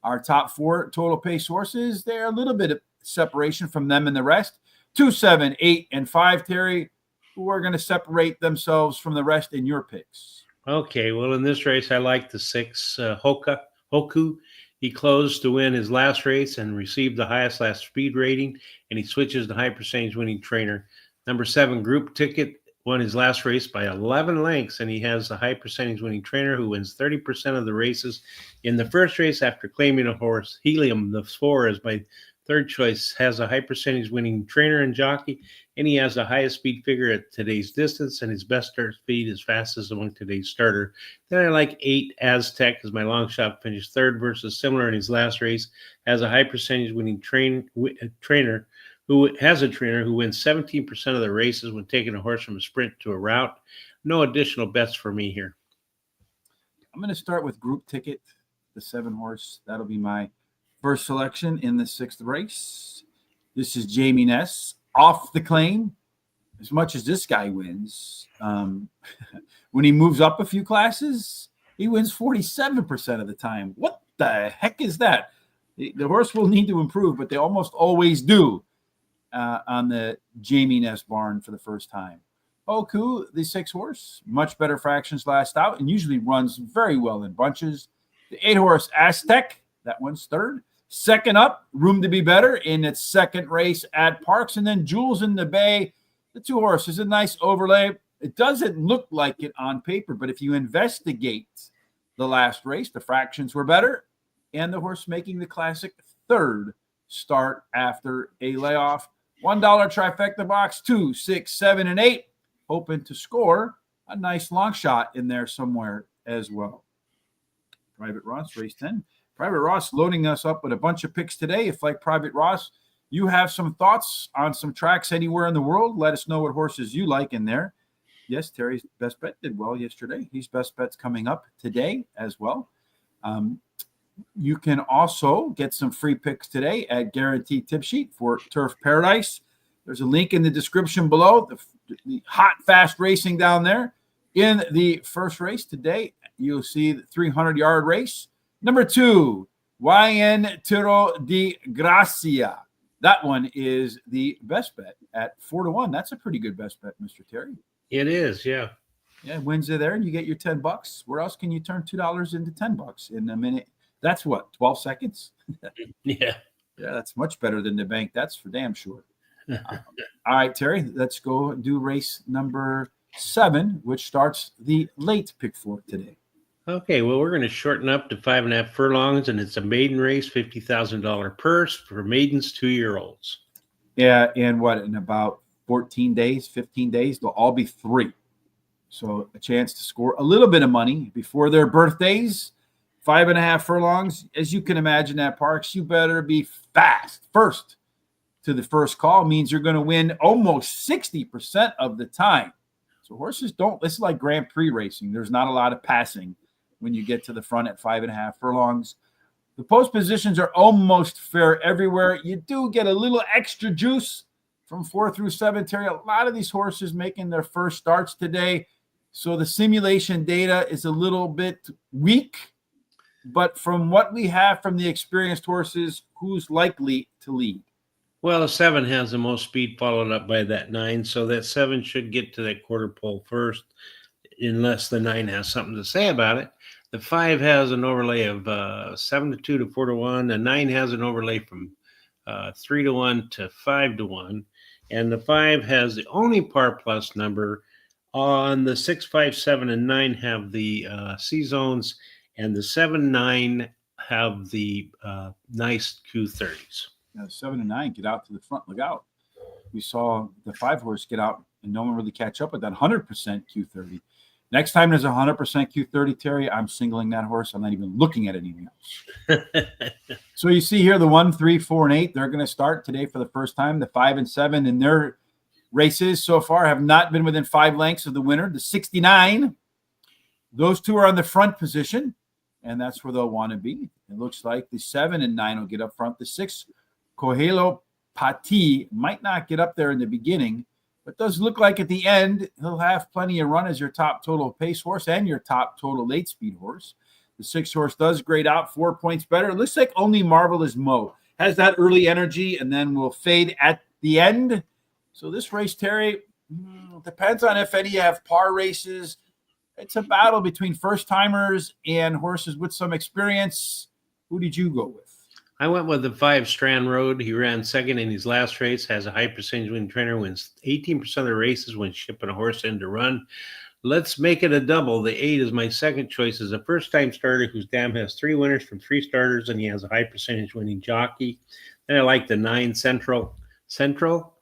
Our top 4 total pace horses, they're a little bit of separation from them and the rest. 2, 7, 8, and 5, Terry, who are going to separate themselves from the rest in your picks. Okay, well, in this race, I like the 6, Hoku. He closed to win his last race and received the highest last speed rating, and he switches to high percentage winning trainer. Number 7, Group Ticket, won his last race by 11 lengths, and he has a high percentage winning trainer who wins 30% of the races. In the first race, after claiming a horse, Helium, the 4, is my third choice, has a high percentage winning trainer and jockey, and he has the highest speed figure at today's distance, and his best start speed is fastest among today's starter. Then I like 8, Aztec, as my long shot, finished 3rd versus similar in his last race, has a high percentage winning trainer who has a trainer who wins 17% of the races when taking a horse from a sprint to a route. No additional bets for me here. I'm going to start with Group Ticket, the 7 horse. That'll be my first selection in the 6th race. This is Jamie Ness off the claim. As much as this guy wins, when he moves up a few classes, he wins 47% of the time. What the heck is that? The horse will need to improve, but they almost always do on the Jamie Ness barn for the first time. Oku, the 6 horse, much better fractions last out and usually runs very well in bunches. The 8 horse Aztec, that one's 3rd. 2nd up, Room to Be Better in its 2nd race at Parx. And then Jules in the Bay, the 2 horses, a nice overlay. It doesn't look like it on paper, but if you investigate the last race, the fractions were better. And the horse making the classic 3rd start after a layoff. $1 trifecta box, 2, 6, 7, and 8. Hoping to score a nice long shot in there somewhere as well. Private Ross, race 10. Private Ross loading us up with a bunch of picks today. If, like Private Ross, you have some thoughts on some tracks anywhere in the world, let us know what horses you like in there. Yes, Terry's best bet did well yesterday. His best bet's coming up today as well. You can also get some free picks today at Guaranteed Tip Sheet for Turf Paradise. There's a link in the description below. The hot, fast racing down there. In the first race today, you'll see the 300-yard race. Number 2, YN Tiro de Gracia. That one is the best bet at 4-1. That's a pretty good best bet, Mr. Terry. It is, yeah. Yeah, wins it there, and you get your $10. Where else can you turn $2 into $10 in a minute? That's what, 12 seconds? Yeah. Yeah, that's much better than the bank. That's for damn sure. All right, Terry, let's go do race number 7, which starts the late pick 4 today. Okay, well, we're going to shorten up to 5.5 furlongs, and it's a maiden race, $50,000 purse for maidens 2-year-olds. Yeah, and what, in about 14 days, 15 days, they'll all be 3. So a chance to score a little bit of money before their birthdays. 5.5 furlongs. As you can imagine at Parx, you better be fast. First to the first call means you're going to win almost 60% of the time. So horses don't, this is like Grand Prix racing. There's not a lot of passing when you get to the front at 5.5 furlongs. The post positions are almost fair everywhere. You do get a little extra juice from 4 through 7, Terry. A lot of these horses making their first starts today. So the simulation data is a little bit weak. But from what we have from the experienced horses, who's likely to lead? Well, the 7 has the most speed, followed up by that 9. So that 7 should get to that quarter pole first, unless the 9 has something to say about it. The 5 has an overlay of 7-2 to 4-1. The 9 has an overlay from 3-1 to 5-1. And the 5 has the only par plus number. On the 6, 5, 7, and 9 have the C zones, and the 7, 9 have the nice Q30s. 7 and 9 get out to the front. Look out. We saw the 5 horse get out and no one really catch up with that 100% Q30. Next time there's 100% Q30, Terry, I'm singling that horse. I'm not even looking at anything else. So you see here the 1, 3, 4, and 8. They're going to start today for the first time. The 5 and 7 in their races so far have not been within 5 lengths of the winner. The 69, those two are on the front position, and that's where they'll want to be. It looks like the 7 and 9 will get up front. The 6, Coelho Pati, might not get up there in the beginning, but does look like at the end he'll have plenty of run as your top total pace horse and your top total late speed horse. The 6 horse does grade out 4 points better. It looks like only Marvelous Mo has that early energy and then will fade at the end. So this race, Terry, depends on if any have par races. It's a battle between first-timers and horses with some experience. Who did you go with? I went with the 5, Strand Road. He ran second in his last race, has a high percentage win trainer, wins 18% of the races when shipping a horse in to run. Let's make it a double. The 8 is my second choice as a first-time starter whose dam has 3 winners from 3 starters, and he has a high percentage winning jockey. Then I like the 9, Centaur Central.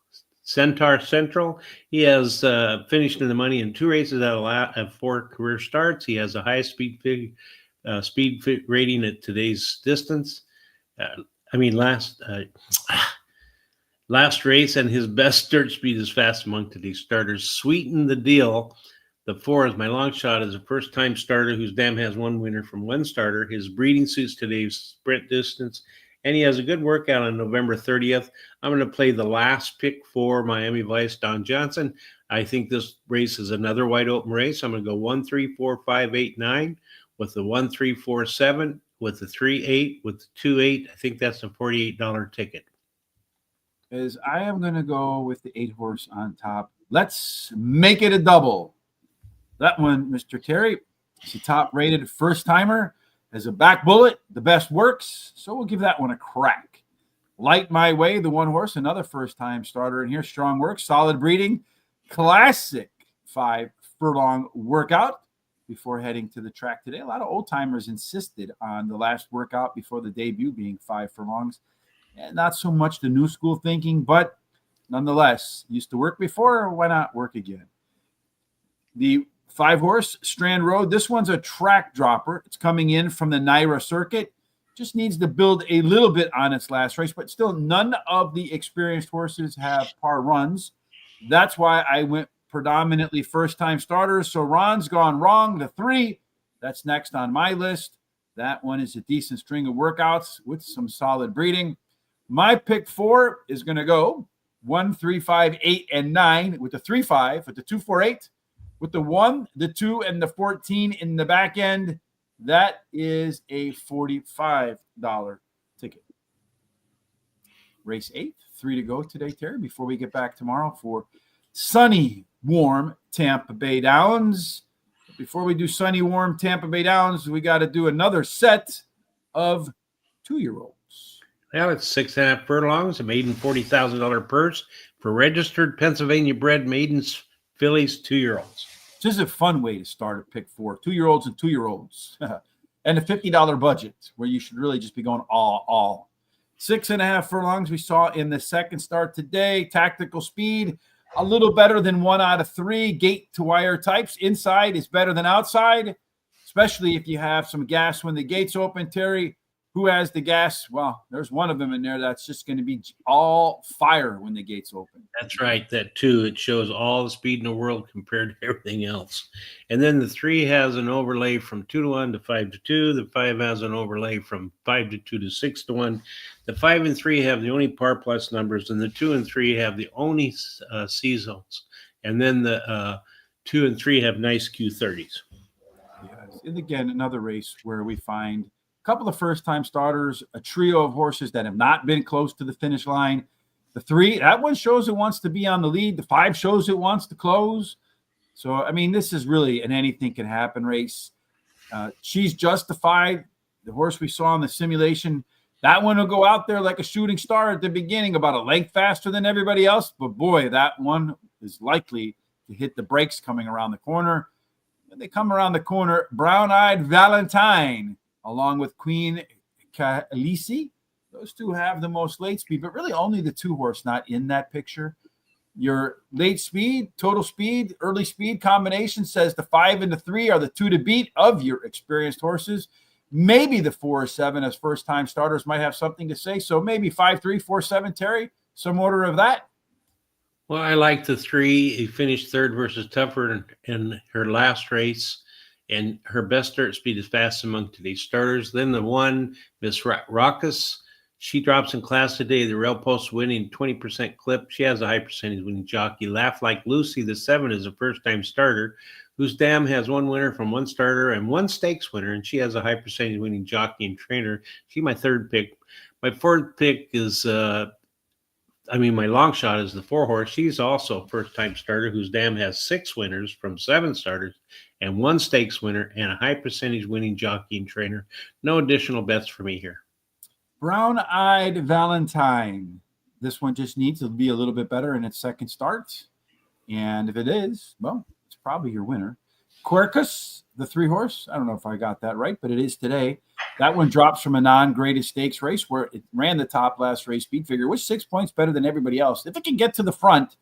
He has finished in the money in 2 races out of 4 career starts. He has a high speed rating at today's distance. Last race, and his best start speed is fast among today's starters. Sweeten the deal. The 4 is my long shot as a first-time starter whose dam has 1 winner from 1 starter. His breeding suits today's sprint distance, and he has a good workout on November 30th. I'm going to play the last pick for Miami Vice, Don Johnson. I think this race is another wide open race. I'm going to go 1, 3, 4, 5, 8, 9 with the 1, 3, 4, 7. With the 3, 8, with the 2, 8. I think that's a $48 ticket. As I am going to go with the 8 horse on top. Let's make it a double. That one, Mr. Terry, is the top rated first timer. As a back bullet, the best works. So we'll give that one a crack. Light My Way, the 1 horse, another first time starter in here. Strong work, solid breeding, classic 5 furlong workout. Before heading to the track today, a lot of old timers insisted on the last workout before the debut being 5 furlongs, and not so much the new school thinking, but nonetheless, used to work before, why not work again? The 5 horse Strand Road, this one's a track dropper. It's coming in from the Naira circuit, just needs to build a little bit on its last race, but still none of the experienced horses have par runs. That's why I went predominantly first-time starters. So Ron's gone wrong. The 3, that's next on my list. That one is a decent string of workouts with some solid breeding. My pick 4 is going to go 1, 3, 5, 8, and 9 with the 3, 5, with the 2, 4, 8, with the 1, the 2, and the 14 in the back end. That is a $45 ticket. Race 8, 3 to go today, Terry, before we get back tomorrow for sunny, warm Tampa Bay Downs. Before we do sunny, warm Tampa Bay Downs, we got to do another set of 2-year-olds. Well, it's 6.5 furlongs, a maiden $40,000 purse for registered Pennsylvania-bred maidens, fillies, 2-year-olds. This is a fun way to start at pick 4, 2-year-olds and 2-year-olds, and a $50 budget where you should really just be going all. 6.5 furlongs we saw in the second start today. Tactical speed, a little better than 1 out of 3. Gate to wire types. Inside is better than outside. especially if you have some gas when the gates open. Terry, who has the gas? Well, there's one of them in there that's just going to be all fire when the gates open. That's right. That too. It shows all the speed in the world compared to everything else. And then the 3 has an overlay from 2 to 1 to 5 to 2. The 5 has an overlay from 5 to 2 to 6 to 1. The 5 and 3 have the only par plus numbers, and the 2 and 3 have the only C zones. And then the 2 and 3 have nice Q30s. Yes. And again, another race where we find a couple of first-time starters, a trio of horses that have not been close to the finish line. The 3, that one shows it wants to be on the lead. The 5 shows it wants to close. So, I mean, this is really an anything can happen race. She's Justified. The horse we saw in the simulation, that one will go out there like a shooting star at the beginning, about a length faster than everybody else. But boy, that one is likely to hit the brakes coming around the corner. When they come around the corner, Brown-Eyed Valentine, along with Queen Khaleesi, those 2 have the most late speed, but really only the 2 horse not in that picture. Your late speed, total speed, early speed combination says the 5 and the 3 are the 2 to beat of your experienced horses. Maybe the 4 or 7 as first-time starters might have something to say. So maybe 5, 3, 4, 7, Terry, some order of that. Well, I like the 3. He finished 3rd versus Tougher in her last race, and her best start speed is fast among today's starters. Then the 1, Miss Raucous, she drops in class today. The rail post winning 20% clip. She has a high percentage winning jockey. Laugh Like Lucy, the 7, is a first-time starter, whose dam has 1 winner from 1 starter and 1 stakes winner, and she has a high percentage winning jockey and trainer. She's my 3rd pick. My 4th pick is my long shot is the 4 horse. She's also a first-time starter whose dam has 6 winners from 7 starters and 1 stakes winner and a high percentage winning jockey and trainer. No additional bets for me here. Brown-Eyed Valentine. This one just needs to be a little bit better in its second start. And if it is, well, it's probably your winner. Quercus, the 3 horse. I don't know if I got that right, but it is today. That one drops from a non-graded stakes race where it ran the top last race speed figure, which 6 points better than everybody else. If it can get to the front,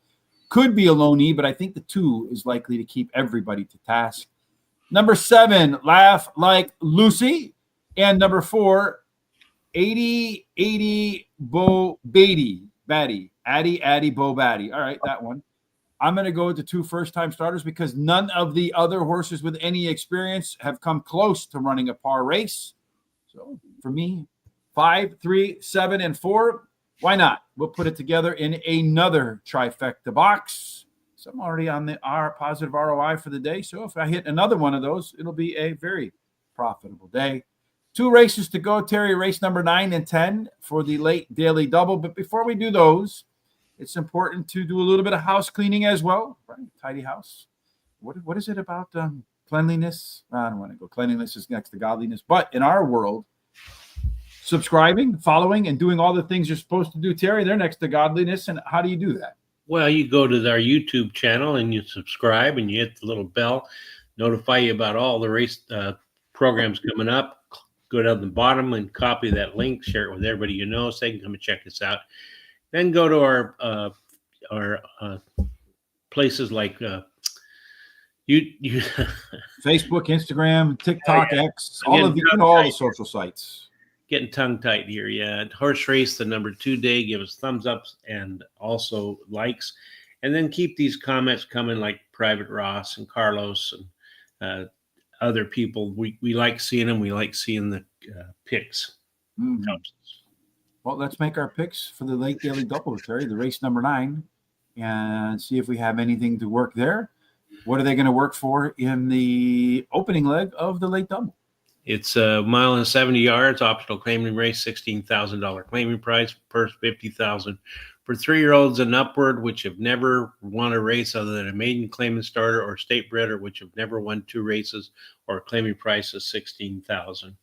could be a low E, but I think the 2 is likely to keep everybody to task. Number 7, Laugh Like Lucy. And number 4, 80 Bo Batty. Addy Bo Batty. All right, that one. I'm going to go with the 2 first-time starters because none of the other horses with any experience have come close to running a par race. So for me, 5, 3, 7, and 4, why not? We'll put it together in another trifecta box. So I'm already on the positive ROI for the day. So if I hit another one of those, it'll be a very profitable day. 2 races to go, Terry. Race number 9 and 10 for the late daily double. But before we do those, it's important to do a little bit of house cleaning as well, right? Tidy house. What is it about cleanliness? I don't want to go. Cleanliness is next to godliness. But in our world, subscribing, following, and doing all the things you're supposed to do, Terry, they're next to godliness. And how do you do that? Well, you go to our YouTube channel and you subscribe and you hit the little bell, notify you about all the race programs coming up. Go down the bottom and copy that link, share it with everybody you know so they can come and check us out. Then go to our places like you Facebook, Instagram, TikTok, X, all the social sites. Getting tongue-tied here, yeah. Horse Race, the number 2 day, give us thumbs ups and also likes. And then keep these comments coming like Private Ross and Carlos and other people. We like seeing them. We like seeing the picks. Mm-hmm. Well, let's make our picks for the late daily double, Terry, the race number 9, and see if we have anything to work there. What are they going to work for in the opening leg of the late double? It's a 1 mile and 70 yards, optional claiming race, $16,000 claiming price, purse $50,000 for 3-year-olds and upward, which have never won a race other than a maiden claiming starter or state bred, or which have never won 2 races, or claiming price is $16,000.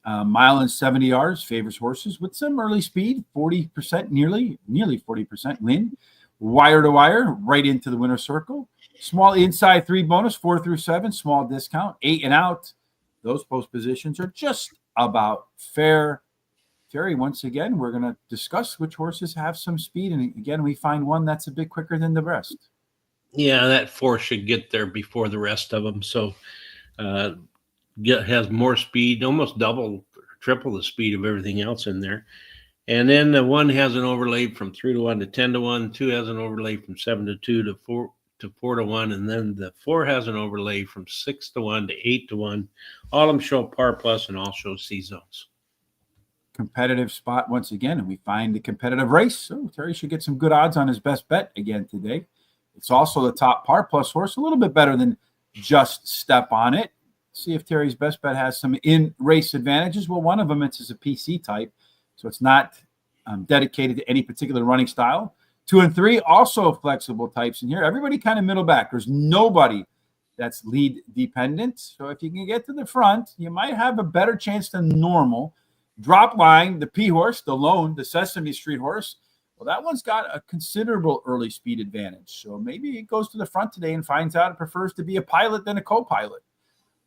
1 mile and 70 yards favors horses with some early speed, 40%, nearly 40% win. Wire to wire, right into the winner's circle. Small inside 3 bonus, 4 through 7, small discount, 8 and out. Those post positions are just about fair. Terry, once again, we're going to discuss which horses have some speed. And again, we find one that's a bit quicker than the rest. Yeah, that 4 should get there before the rest of them. So has more speed, almost double, triple the speed of everything else in there. And then the 1 has an overlay from 3 to 1 to 10 to 1. 2 has an overlay from 7 to 2 to 4 to 1. And then the 4 has an overlay from 6 to 1 to 8 to 1. All of them show par plus and all show C zones. Competitive spot once again, and we find the competitive race. So Terry should get some good odds on his best bet again today. It's also the top par plus horse, a little bit better than Just Step on It. See if Terry's best bet has some in-race advantages. Well, one of them is a PC type, so it's not dedicated to any particular running style. 2 and 3, also flexible types in here. Everybody kind of middle back. There's nobody that's lead dependent. So if you can get to the front, you might have a better chance than normal. Drop line, the P horse, the lone, the Sesame Street horse. Well, that one's got a considerable early speed advantage. So maybe it goes to the front today and finds out it prefers to be a pilot than a co-pilot.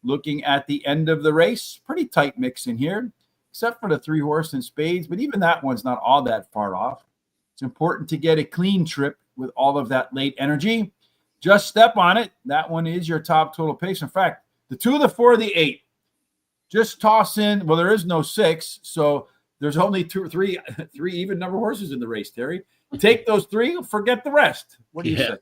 Looking at the end of the race, pretty tight mix in here, except for the 3 horse and spades. But even that one's not all that far off. It's important to get a clean trip with all of that late energy. Just Step on It. That one is your top total pace. In fact, the 2, the 4, the 8. Just toss in, well, there is no 6, so there's only 2 or 3 even number horses in the race, Terry. Take those 3, forget the rest. What do you say?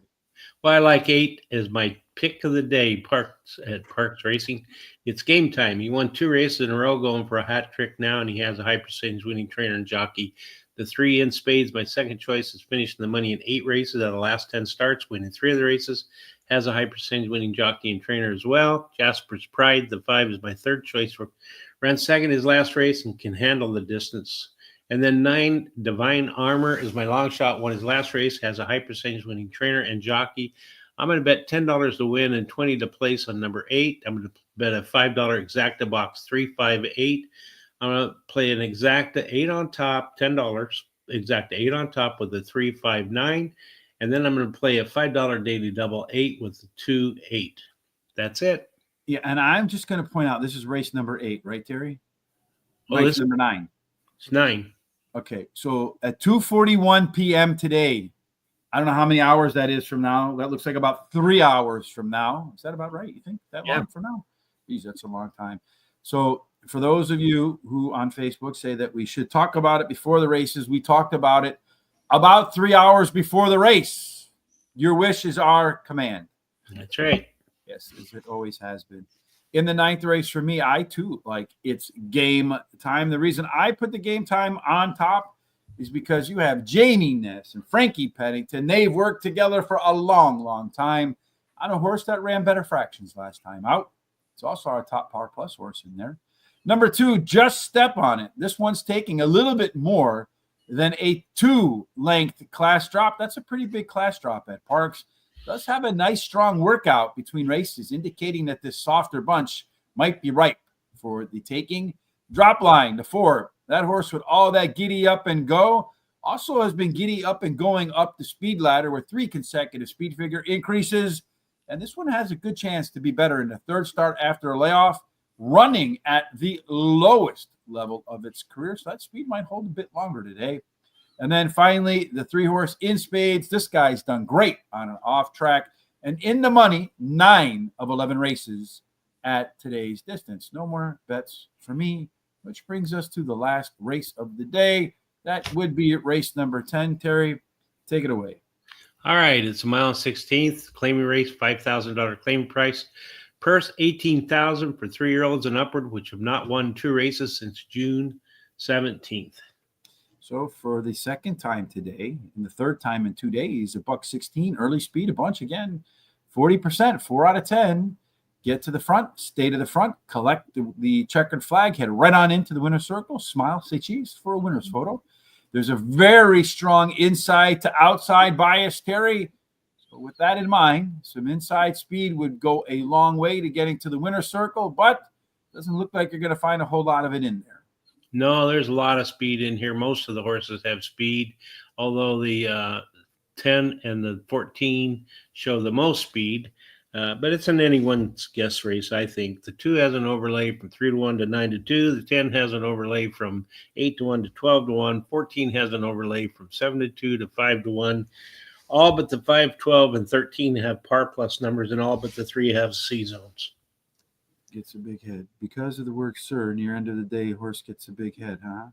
Well, I like 8 as my pick of the day, Parx at Parx Racing. It's game time. He won 2 races in a row going for a hat trick now, and he has a high percentage winning trainer and jockey. The 3 in spades, my second choice, is finishing the money in 8 races out of the last 10 starts, winning 3 of the races. Has a high percentage winning jockey and trainer as well. Jasper's Pride, the 5, is my third choice. Ran second his last race and can handle the distance. And then 9, Divine Armor, is my long shot. Won his last race, has a high percentage winning trainer and jockey. I'm going to bet $10 to win and $20 to place on number 8. I'm going to bet a $5 exacta box 358. I'm going to play an exacta 8 on top, $10 exacta 8 on top with a 359. And then I'm going to play a $5 daily double 8 with the 2-8. That's it. Yeah, and I'm just going to point out this is race number 8, right, Terry? Oh, Race number 9. It's 9. Okay, so at 2:41 p.m. today, I don't know how many hours that is from now. That looks like about 3 hours from now. Is that about right? You think that long from now? Geez, that's a long time. So for those of you who on Facebook say that we should talk about it before the races, we talked about it about 3 hours before the race. Your wish is our command. That's right. Yes, as it always has been. In the 9th race for me, I too like it's game time. The reason I put the game time on top is because you have Jamie Ness and Frankie Pennington. They've worked together for a long, long time on a horse that ran better fractions last time out. It's also our top par plus horse in there. Number 2, Just Step on It. This one's taking a little bit more than a 2-length class drop. That's a pretty big class drop at Parx. Does have a nice strong workout between races, indicating that this softer bunch might be ripe for the taking. Drop line, the 4. That horse with all that giddy up and go also has been giddy up and going up the speed ladder with 3 consecutive speed figure increases. And this one has a good chance to be better in the 3rd start after a layoff, running at the lowest level of its career. So that speed might hold a bit longer today. And then finally, the 3 horse in spades. This guy's done great on an off track and in the money, 9 of 11 races at today's distance. No more bets for me, which brings us to the last race of the day. That would be race number 10. Terry, take it away. All right. It's a mile 16th claiming race, $5,000 claim price. Purse $18,000 for 3-year-olds and upward, which have not won 2 races since June 17th. So for the second time today, and the third time in 2 days, $1.16 early speed, a bunch again, 40%, 4 out of 10. Get to the front, stay to the front, collect the checkered flag, head right on into the winner's circle, smile, say cheese for a winner's photo. There's a very strong inside to outside bias, Terry. So with that in mind, some inside speed would go a long way to getting to the winner's circle, but doesn't look like you're going to find a whole lot of it in there. No, there's a lot of speed in here. Most of the horses have speed, although the 10 and the 14 show the most speed. But it's an anyone's guess race, I think. The 2 has an overlay from 3 to 1 to 9 to 2. The 10 has an overlay from 8 to 1 to 12 to 1. 14 has an overlay from 7 to 2 to 5 to 1. All but the 5, 12, and 13 have par plus numbers, and all but the 3 have C zones. gets a big head. Because of the word sir, near end of the day, horse gets a big head, huh?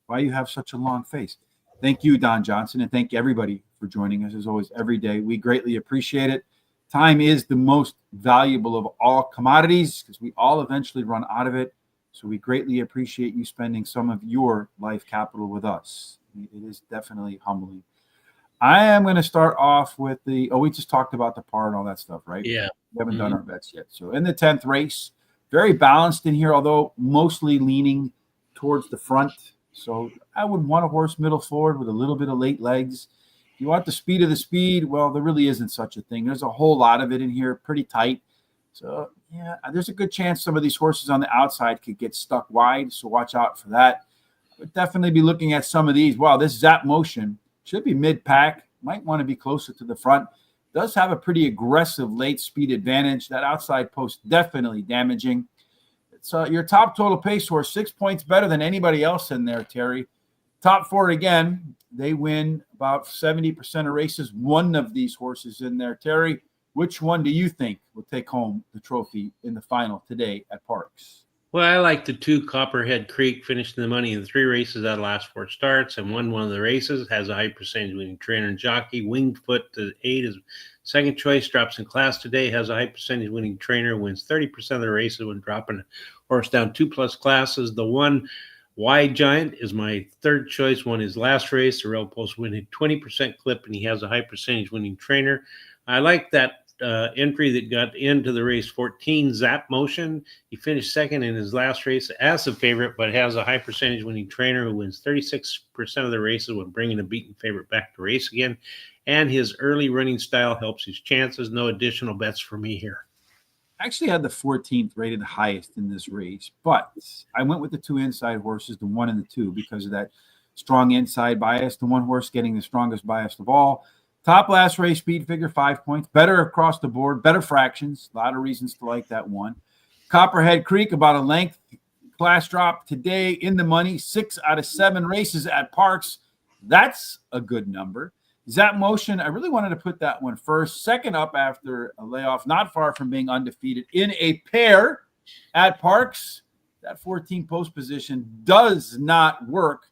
Why you have such a long face? Thank you, Don Johnson, and thank everybody for joining us as always every day. We greatly appreciate it. Time is the most valuable of all commodities because we all eventually run out of it. So we greatly appreciate you spending some of your life capital with us. It is definitely humbling. I am going to start off with we just talked about the par and all that stuff, right? Yeah. We haven't done our bets yet. So in the 10th race, very balanced in here, although mostly leaning towards the front. So I would want a horse middle forward with a little bit of late legs. If you want the speed of the speed, well, there really isn't such a thing. There's a whole lot of it in here, pretty tight. So, yeah, there's a good chance some of these horses on the outside could get stuck wide. So watch out for that. I would definitely be looking at some of these. Wow, this Zap Motion should be mid-pack. Might want to be closer to the front. Does have a pretty aggressive late speed advantage. That outside post definitely damaging. It's your top total pace horse, 6 points better than anybody else in there, Terry. Top four again. They win about 70% of races. One of these horses in there, Terry. Which one do you think will take home the trophy in the final today at Parx? Well, I like the 2 Copperhead Creek, finishing the money in 3 races out of the last 4 starts and won one of the races. Has a high percentage winning trainer and jockey. Winged Foot to 8 is second choice. Drops in class today. Has a high percentage winning trainer. Wins 30% of the races when dropping a horse down 2+ classes. The 1 Wide Giant is my third choice. Won his last race. The rail post winning 20% clip, and he has a high percentage winning trainer. I like that entry that got into the race 14, Zap Motion. He finished second in his last race as a favorite, but has a high percentage winning trainer who wins 36% of the races when bringing a beaten favorite back to race again. And his early running style helps his chances. No additional bets for me here. I actually had the 14th rated highest in this race, but I went with the 2 inside horses, the 1 and the 2, because of that strong inside bias. The 1 horse getting the strongest bias of all. Top last race speed figure, 5 points. Better across the board, better fractions. A lot of reasons to like that one. Copperhead Creek, about a length class drop today in the money. 6 out of 7 races at Parx. That's a good number. Zap Motion, I really wanted to put that one first. Second up after a layoff, not far from being undefeated in a pair at Parx. That 14 post position does not work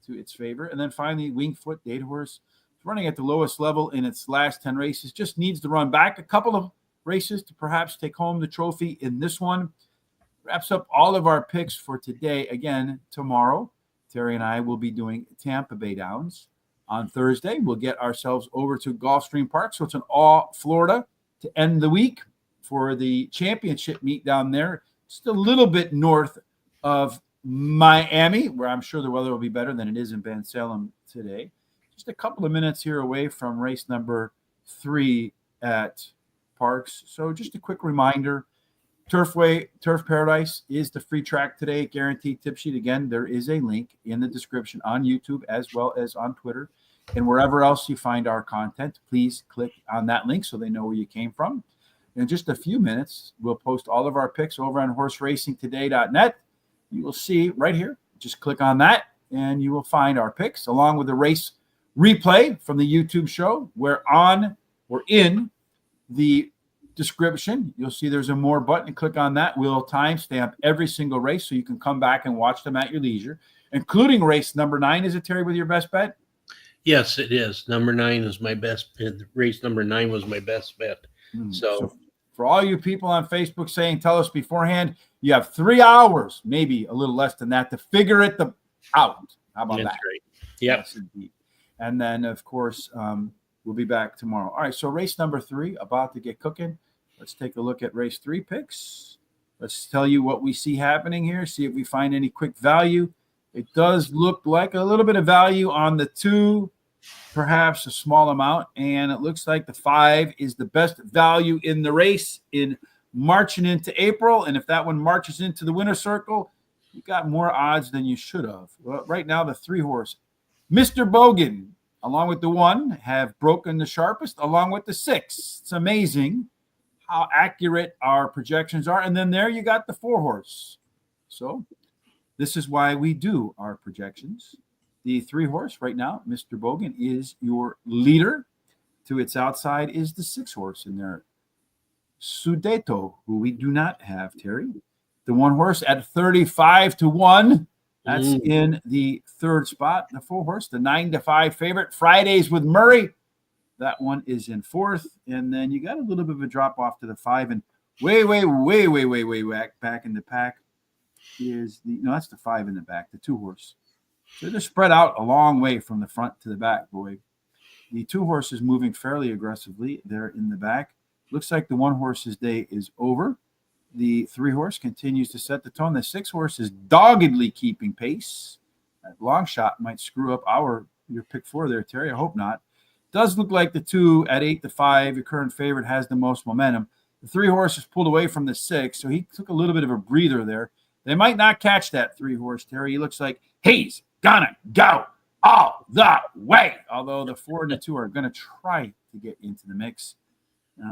to its favor. And then finally, Winged Foot, Data Horse, running at the lowest level in its last 10 races, just needs to run back a couple of races to perhaps take home the trophy in this one. Wraps up all of our picks for today. Again, tomorrow, Terry and I will be doing Tampa Bay Downs. On Thursday, we'll get ourselves over to Gulfstream Park. So it's an all Florida to end the week for the championship meet down there. Just a little bit north of Miami, where I'm sure the weather will be better than it is in Ben Salem today. Just a couple of minutes here away from race number 3 at Parx. So just a quick reminder, Turf Paradise is the free track today, guaranteed tip sheet. Again, there is a link in the description on YouTube as well as on Twitter. And wherever else you find our content, please click on that link so they know where you came from. In just a few minutes, we'll post all of our picks over on horseracingtoday.net. You will see right here. Just click on that and you will find our picks along with the race replay from the YouTube show. We're in the description. You'll see there's a more button. Click on that. We'll timestamp every single race so you can come back and watch them at your leisure, including race number 9. Is it, Terry, with your best bet? Yes, it is. Number 9 is my best. Race number 9 was my best bet. So for all you people on Facebook saying, tell us beforehand, you have 3 hours, maybe a little less than that, to figure it out. How about that? That's right. Yep. Yes, indeed. And then, of course, we'll be back tomorrow. All right, so race number 3 about to get cooking. Let's take a look at race 3 picks. Let's tell you what we see happening here, see if we find any quick value. It does look like a little bit of value on the 2, perhaps a small amount, and it looks like the 5 is the best value in the race in marching into April. And if that one marches into the winner's circle, you got more odds than you should have. Well, right now, the 3 horse, Mr. Bogan, along with the 1, have broken the sharpest, along with the 6. It's amazing how accurate our projections are. And then there you got the 4 horse. So this is why we do our projections. The 3 horse right now, Mr. Bogan, is your leader. To its outside is the 6 horse in there. Sudeto, who we do not have, Terry. The one horse at 35-1. That's in the third spot. The 4 horse, the 9-5 favorite. Fridays with Murray. That one is in fourth. And then you got a little bit of a drop off to the 5. And way back in the pack is that's the 5 in the back, the 2 horse. So they're spread out a long way from the front to the back, boy. The 2 horse is moving fairly aggressively. They're in the back. Looks like the 1 horse's day is over. The 3 horse continues to set the tone. The 6 horse is doggedly keeping pace. That long shot might screw up your pick 4 there, Terry. I hope not. Does look like the 2 at 8-5, your current favorite, has the most momentum. The 3 horse is pulled away from the 6, so he took a little bit of a breather there. They might not catch that 3 horse, Terry. He looks like he's gonna go all the way. Although the 4 and the 2 are going to try to get into the mix.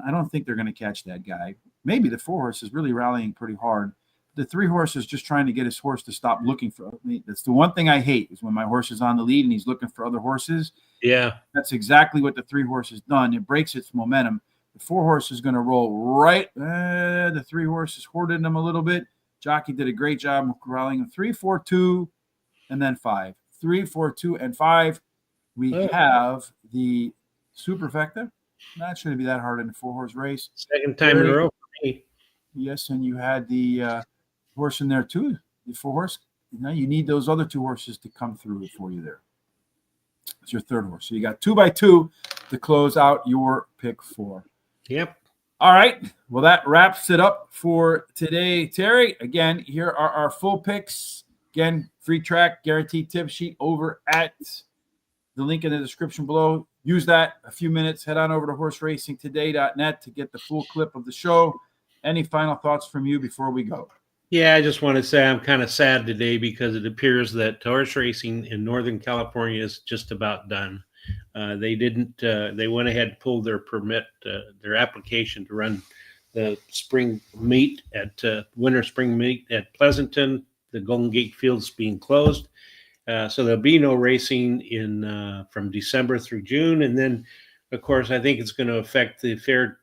I don't think they're going to catch that guy. Maybe the 4 horse is really rallying pretty hard. The 3 horse is just trying to get his horse to stop looking for me. That's the one thing I hate, is when my horse is on the lead and he's looking for other horses. Yeah. That's exactly what the 3 horse has done. It breaks its momentum. The 4 horse is going to roll right. The 3 horse is hoarding him a little bit. Jockey did a great job of corralling him. 3, 4, 2, and then 5. 3, 4, 2, and 5. We have the Superfecta. That shouldn't be that hard in a 4 horse race. Second time in a row for me. Yes, and you had the horse in there too. The 4 horse. You need those other 2 horses to come through for you there. It's your 3rd horse. So you got 2 by 2 to close out your pick 4. Yep. All right. Well, that wraps it up for today, Terry. Again, here are our full picks. Again, free track guaranteed tip sheet over at the link in the description below. Use that a few minutes. Head on over to horseracingtoday.net to get the full clip of the show. Any final thoughts from you before we go? Yeah, I just want to say I'm kind of sad today because it appears that horse racing in Northern California is just about done. They went ahead and pulled their permit, their application to run the spring meet at winter spring meet at Pleasanton. The Golden Gate Field's being closed. So there'll be no racing from December through June. And then, of course, I think it's going to affect the fair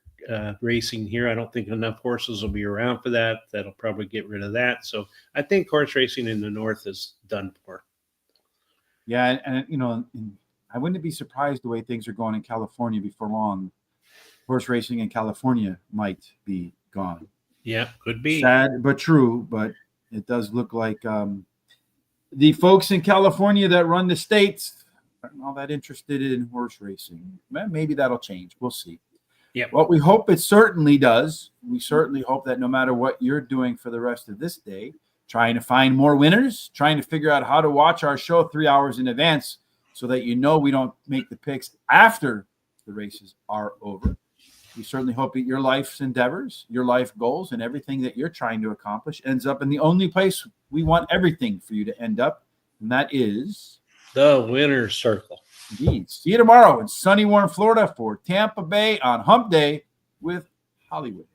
racing here. I don't think enough horses will be around for that. That'll probably get rid of that. So I think horse racing in the north is done for. Yeah, and I wouldn't be surprised the way things are going in California before long. Horse racing in California might be gone. Yeah, could be. Sad but true, but it does look like the folks in California that run the states aren't all that interested in horse racing. Maybe that'll change. We'll see. Yeah. Well, we hope it certainly does. We certainly hope that no matter what you're doing for the rest of this day, trying to find more winners, trying to figure out how to watch our show 3 hours in advance so that we don't make the picks after the races are over. We certainly hope that your life's endeavors, your life goals, and everything that you're trying to accomplish ends up in the only place we want everything for you to end up, and that is the winner's circle. Indeed. See you tomorrow in sunny, warm Florida for Tampa Bay on Hump Day with Hollywood.